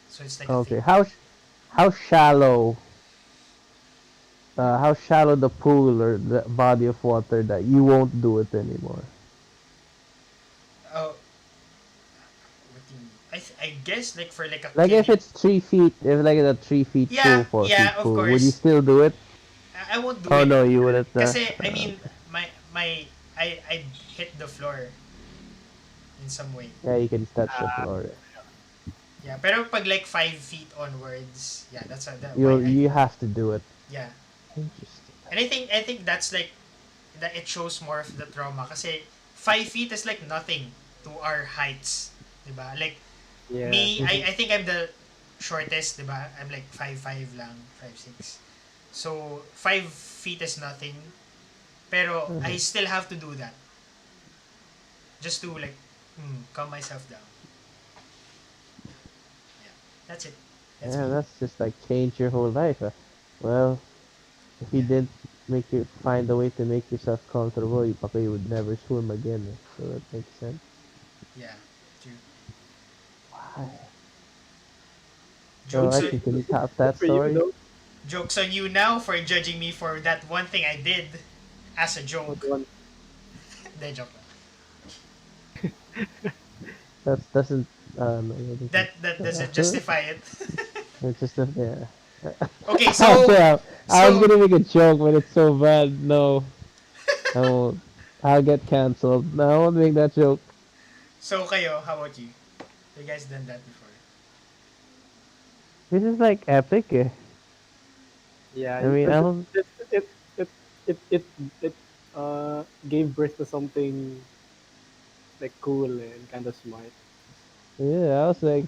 So it's like a Okay. thing. How shallow? How shallow the pool or the body of water that you won't do it anymore? Oh, what do you mean? I guess like for like a Like if kiddie. it's 3 feet, if like a 3 feet pool, Yeah, 4 feet yeah, of pool, would you course. still do it? I won't do Oh it. no, you wouldn't. Kasi, I mean, my I hit the floor in some way. Yeah, you can touch the Ah, floor. Yeah, pero pag like 5 feet onwards, yeah, that's why You I do you it. have to do it. Yeah. Interesting. And I think that's like that it shows more of the trauma kasi 5 feet is like nothing to our heights, 'di ba? Like yeah. me, I think I'm the shortest, 'di ba? I'm like 5'5" lang, 5'6". So 5 feet is nothing, pero I still have to do that just to like calm myself down. Yeah, that's it. That's Yeah, me. that's just like change your whole life. Well, if you Yeah. didn't find a way to make yourself comfortable, you probably would never swim again. So that makes sense. Yeah. True. Why? So Jokes I on can you top Good that for you, story? though. jokes on you now for judging me for that one thing I did as a What joke. one? De joke lang. That doesn't. No, it doesn't. That doesn't justify it. It's just a, yeah. Okay, I was so gonna make a joke, but it's so bad. No, I won't. I'll get cancelled. No, I won't make that joke. kayo, how about you? You guys done that before? This is like epic. Eh. Yeah, I mean, I because don't. it it it it it gave birth to something like cool and kind of smart. Yeah, I was like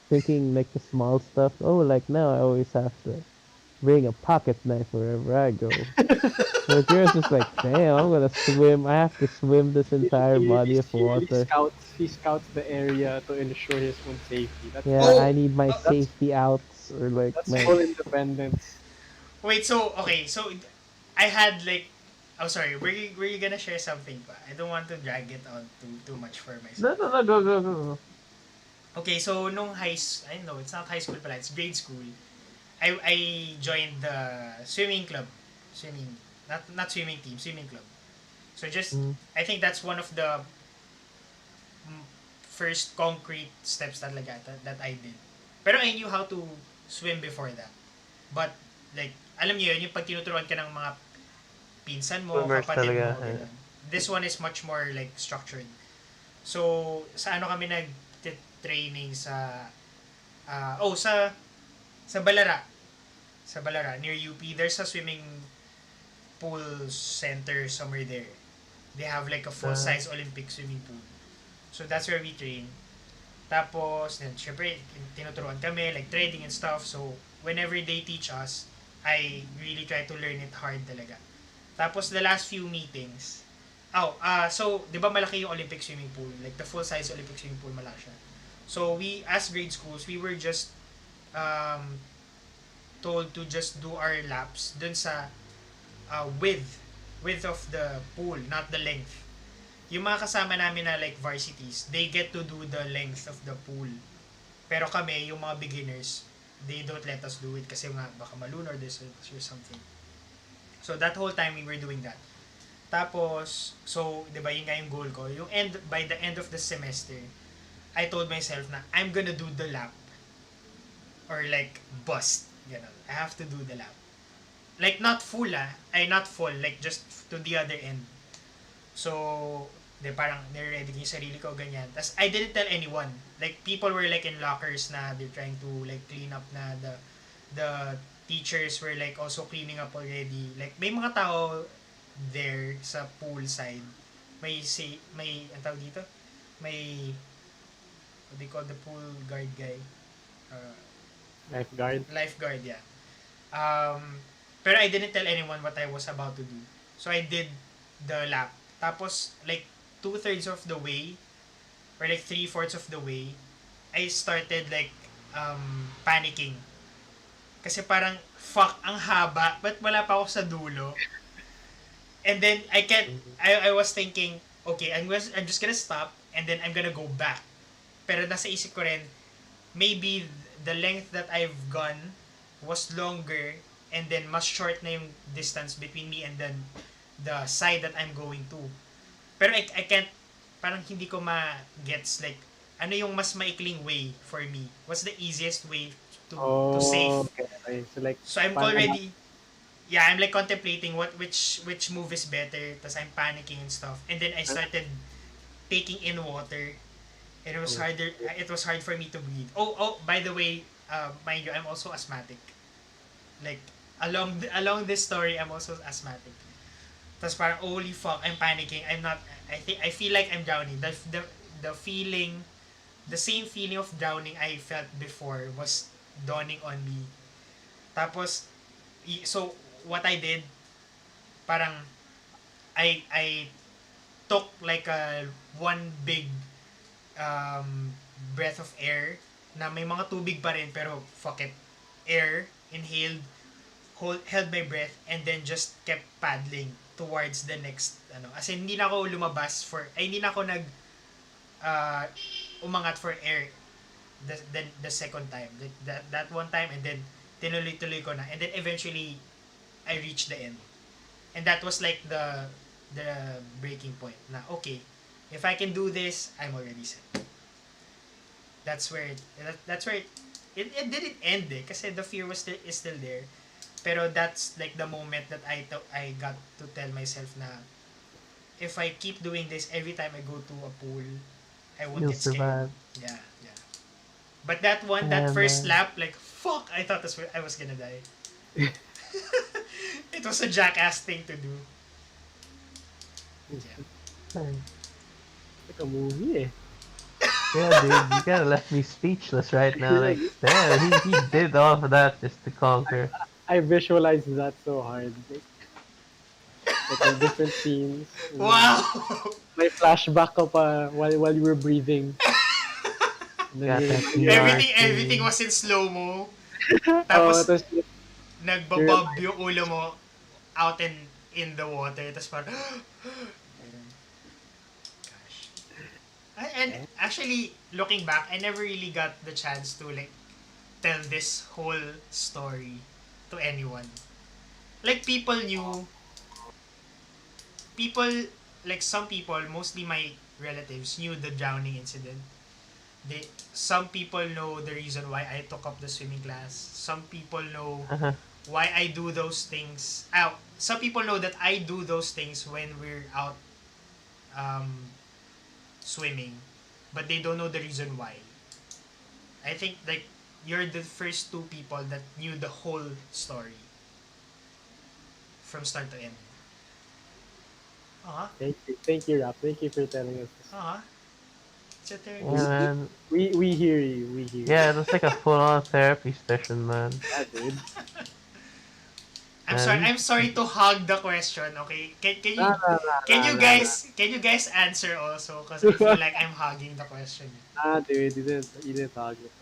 thinking like the small stuff. Oh, like now I always have to bring a pocket knife wherever I go. But yours is like, damn, I'm gonna swim. I have to swim this entire body of He really water. scouts the area to ensure his own safety. Yeah, Oh, I need my uh, That's safety outs or like that's my. full independence. wait. So okay, so I had like, oh sorry, were you gonna share something pa? I don't want to drag it on too much for myself. No, go, go, go, go. Okay, so nung I know it's not high school pala, it's grade school. I joined the swimming club, swimming not swimming team, swimming club. So just Mm. I think that's one of the first concrete steps that I did. Pero I knew how to swim before that. But like alam niyo yun, yung pag tinuturuan ka ng mga pinsan mo, Swimmers kapatid talaga, mo, ganun. This one is much more like structured. So sa ano kami nag-training sa sa Balara. Sa Balara near UP, there's a swimming pool center somewhere there. They have like a full-size Olympic swimming pool. So that's where we train. Tapos, then, syempre, tinuturuan kami, like trading and stuff. So, whenever they teach us, I really try to learn it hard talaga. Tapos, the last few meetings, so, di ba malaki yung Olympic swimming pool? Like, the full-size Olympic swimming pool, malaki siya. So, we, as grade schools, we were just told to just do our laps dun sa width of the pool, not the length. Yung mga kasama namin na like varsities, they get to do the length of the pool. Pero kami, yung mga beginners, they don't let us do it kasi nga baka malun or this or something. So that whole time we were doing that. Tapos, so, di ba yun nga yung goal ko? By the end of the semester, I told myself na I'm gonna do the lap. Or like, bust. Ganun. I have to do the lap. Like, not full not full, like just to the other end. So, parang nire-ready ko yung sarili ko, ganyan. Tas I didn't tell anyone. Like, people were like in lockers na they're trying to like clean up na the teachers were like also cleaning up already. Like, may mga tao there sa pool side. Ang tawag dito? May, what they call the pool guard guy? Lifeguard. Lifeguard, yeah. Pero I didn't tell anyone what I was about to do. So, I did the lap. Tapos, like, 2/3 of the way, or like 3/4 of the way, I started like panicking. Kasi parang, fuck, ang haba. Ba't wala pa ako sa dulo? And then, I was thinking, okay, I'm just gonna stop and then I'm gonna go back. Pero nasa isip ko rin, maybe the length that I've gone was longer and then mas short na yung distance between me and then the side that I'm going to. Pero I can't, parang hindi ko ma-gets like, ano yung mas maikling way for me? What's the easiest way to save? Okay, okay. So like, So I'm parang already, yeah, I'm like contemplating which move is better. Tas I'm panicking and stuff. And then I started taking in water. And it was harder. It was hard for me to breathe. Oh. By the way, mind you, I'm also asthmatic. Like along this story, I'm also asthmatic. Tapos parang holy fuck, I'm panicking. I'm not. I feel like I'm drowning. The feeling, the same feeling of drowning I felt before was dawning on me. Tapos, so what I did, parang I took like a one big breath of air na may mga tubig pa rin pero fuck it. Air, inhaled, held my breath and then just kept paddling towards the next ano. As in, hindi na ako lumabas hindi na ako umangat for air the second time. Like that one time and then tinuloy-tuloy ko na. And then eventually I reached the end. And that was like the breaking point na okay, if I can do this, I'm already set. That's where it didn't end kasi the fear is still there. Pero that's like the moment that I got to tell myself na if I keep doing this every time I go to a pool, I won't You'll get scared. survive. Yeah. But that Yeah, first man. lap, like fuck, I thought I was gonna die. It was a jackass thing to do. Yeah. like a movie. Yeah, dude, you kinda left me speechless right now. Like, damn, he did all of that just to conquer. I visualized that so hard. Like in different scenes. Wow. May flashback ka pa while you were breathing. And then Got you're that reminded- PR Everything scene. was in slow-mo. Oh, Tapos tapos nagbabob yung ulo mo out in the water. Tapos parang gosh. And actually, looking back, I never really got the chance to like tell this whole story to anyone. Like people like some people, mostly my relatives, knew the drowning incident. Some people know the reason why I took up the swimming class. Some people know Uh-huh. why I do those things. Some people know that I do those things when we're out swimming, but they don't know the reason why. I think like you're the first two people that knew the whole story from start to end. Thank you, Rap. Thank you for telling us this. It's a turn. Yeah, man. We hear you. We hear Yeah, it was like a full-on therapy session, man. you. Yeah, dude. I'm sorry to hog the question. Okay, can you guys answer also? Because I feel like I'm hogging the question. Dude, you didn't talk it.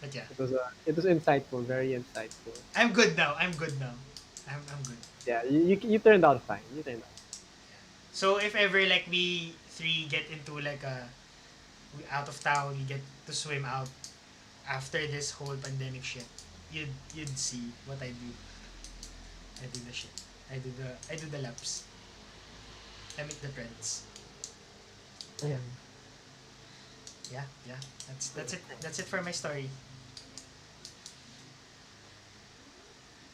But yeah, It was insightful, very insightful. I'm good now. I'm good. Yeah, you turned out fine. You turned out. So if ever like we three get into like we out of town, we get to swim out after this whole pandemic shit, you'd see what I do. I do the shit. I do the laps. I make the trends. Yeah. Yeah. That's it. That's it for my story.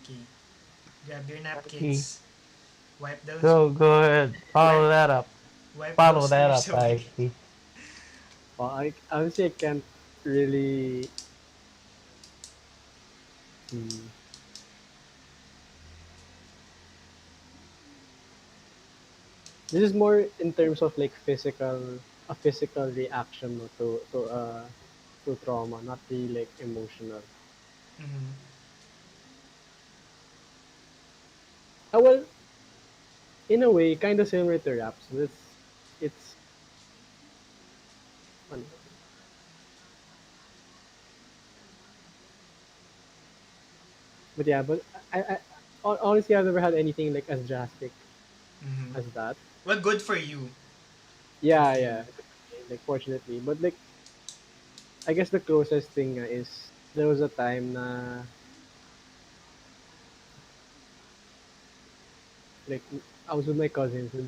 Okay. Grab your napkins. Wipe those. Go ahead. Follow that up. Wipe Follow those that up, tears away. Aiky. Well, I honestly I can't really. This is more in terms of like a physical reaction no, to trauma, not really like emotional. Mhm. Well, in a way, kind of similar to raps. It's Ano. But yeah, but honestly, I've never had anything like as drastic Mm-hmm. as that. Well, good for you. Good Yeah, for you. yeah. Like fortunately, but like I guess the closest thing nga is there was a time na like I was with my cousins and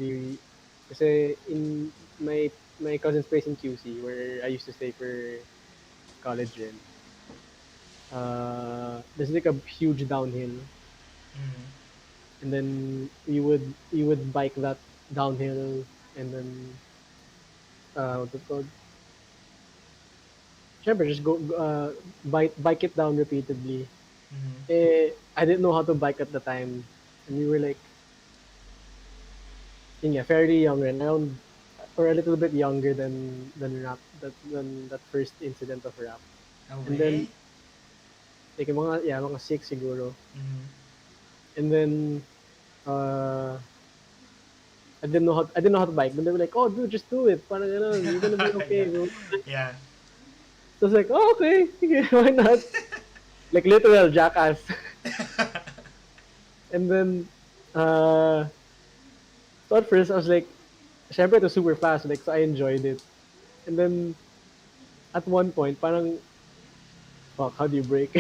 kasi in my cousin's place in QC where I used to stay for college in. There's like a huge downhill, Mm-hmm. and then you would bike that downhill, and then what's it called? Siyempre, just bike it down repeatedly. Mm-hmm. I didn't know how to bike at the time, and we were like, yun nga, fairly young, and around or a little bit younger than that first incident of rap. And then Away. like mga 6 siguro. Mm-hmm. And then uh I didn't know how to bike, but they were like, "Oh, dude, just do it. Parang ganun, you're gonna be okay." Yeah. So Yeah. I was like, "Oh, okay, sige, why not?" Like literal jackass. And then uh so at first I was like, syempre it was super fast, like so I enjoyed it. And then at one point, parang fuck, how do you brake?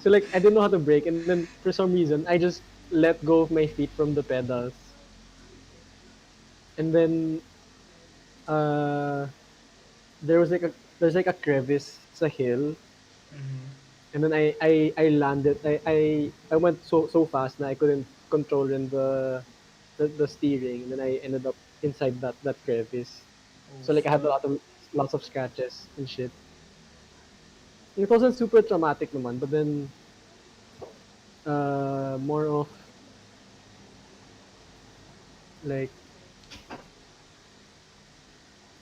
So like I didn't know how to brake, and then for some reason I just let go of my feet from the pedals, and then uh there was like a there's like a crevice sa hill, Mm-hmm. and then I landed. I went so fast that I couldn't control in the steering, and then I ended up inside that crevice. Oh So like I had fuck. lots of scratches and shit. It wasn't super traumatic naman, but then more of like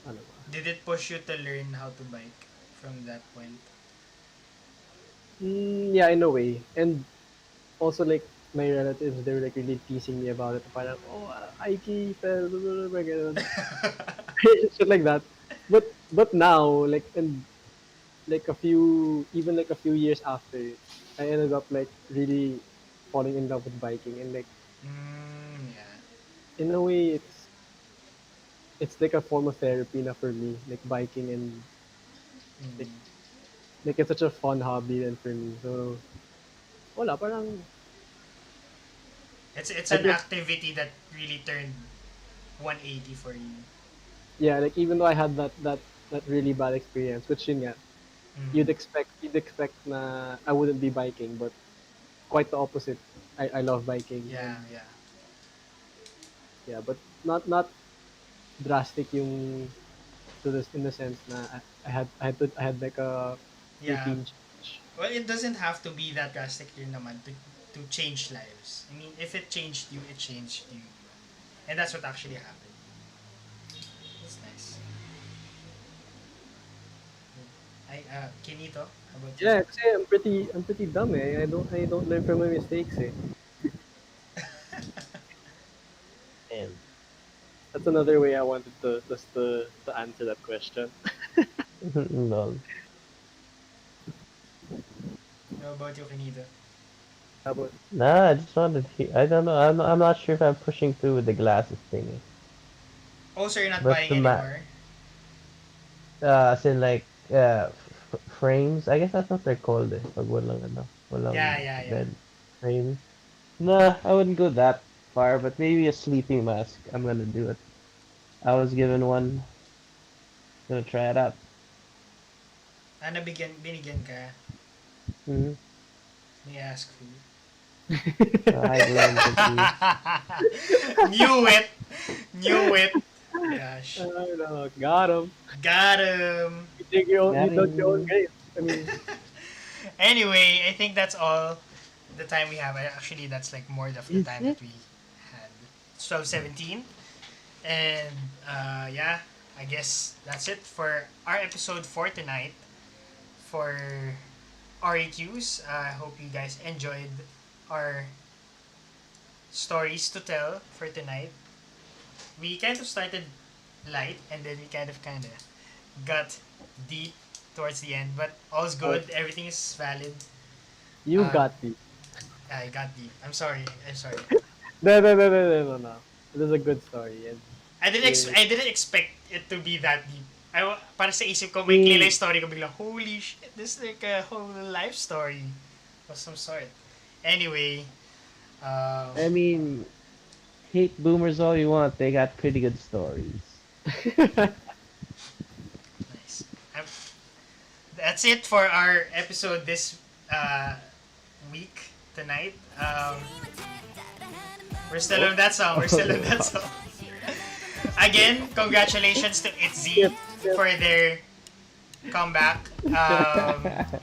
ano ba? Did it push you to learn how to bike from that point? Yeah, in a way. And also like my relatives, they were like really teasing me about it. Parang, oh, Aiky fell, blah, blah, blah, ganun. Shit like that. But now, like and like a few years after, I ended up like really falling in love with biking, and like Yeah. in a way, it's like a form of therapy na for me, like biking, and like Mm. like it's such a fun hobby and for me. So wala, parang It's I an guess activity that really turned 180 for you. yeah, like even though I had that really bad experience, which yun nga, Mm. you'd expect na I wouldn't be biking, but quite the opposite. I love biking, and Yeah, yeah. yeah, but not drastic yung to this in the sense na I had like a Yeah. routine change. Well, it doesn't have to be that drastic rin naman to change lives. I mean, if it changed you, it changed you. And that's what actually happened. It's nice. Quinito, how about you? Yeah, kasi I'm pretty dumb eh. I don't learn from my mistakes eh. And That's another way I wanted to answer that question. lol. How about you, Quinito? How about Nah, I just wanted to. I don't know. I'm not sure if I'm pushing through with the glasses thing. Oh, so you're not But buying the anymore? as in like frames. I guess that's what they're called. Eh. Pag Yeah, walang yeah, yeah. bed frame. Nah, I wouldn't go that far. But maybe a sleeping mask. I'm gonna do it. I was given one. Gonna try it out. Binigyan ka, Mm-hmm. may ask who. Hide lenses, please. Knew it! Knew it! Gosh. no, got him. Got him! You dug your own Garing. grave. I mean, Anyway, I think that's all the time we have. Actually, that's like more of the Is time it? that we had. It's 12:17. And yeah, I guess that's it for our episode for tonight for RAQs. I hope you guys enjoyed our stories to tell for tonight. We kind of started light, and then we kind of got deep towards the end. But all's good. Everything is valid. You Um, got the. I got deep. I'm sorry. No. It is a good story. And I didn't expect it to be that deep. Para sa isip ko, may clear story ko biglang, holy shit, this is like a whole life story of some sort. Anyway, I mean, hate boomers all you want. They got pretty good stories. nice. That's it for our episode this week, tonight. We're still on that song. Again, congratulations to ITZY for their comeback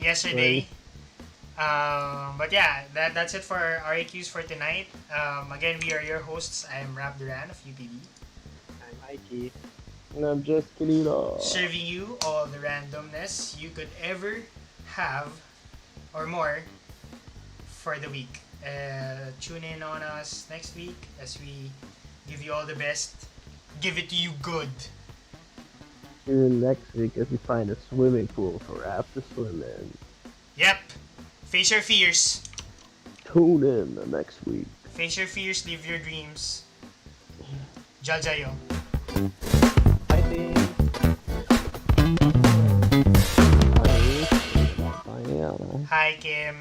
yesterday. But yeah, that's it for our RAQs for tonight. Again, we are your hosts. I am Rap Duran of UPD. I'm Aiky. And I'm just Quinito. Serving you all the randomness you could ever have or more for the week. Tune in on us next week as we give you all the best. Give it to you good. Tune in next week as we find a swimming pool for Rap to swim in. Yep. Face your fears. Tune in the next week. Face your fears, live your dreams. Jajayo. Fighting. Bye. Hi, Kim.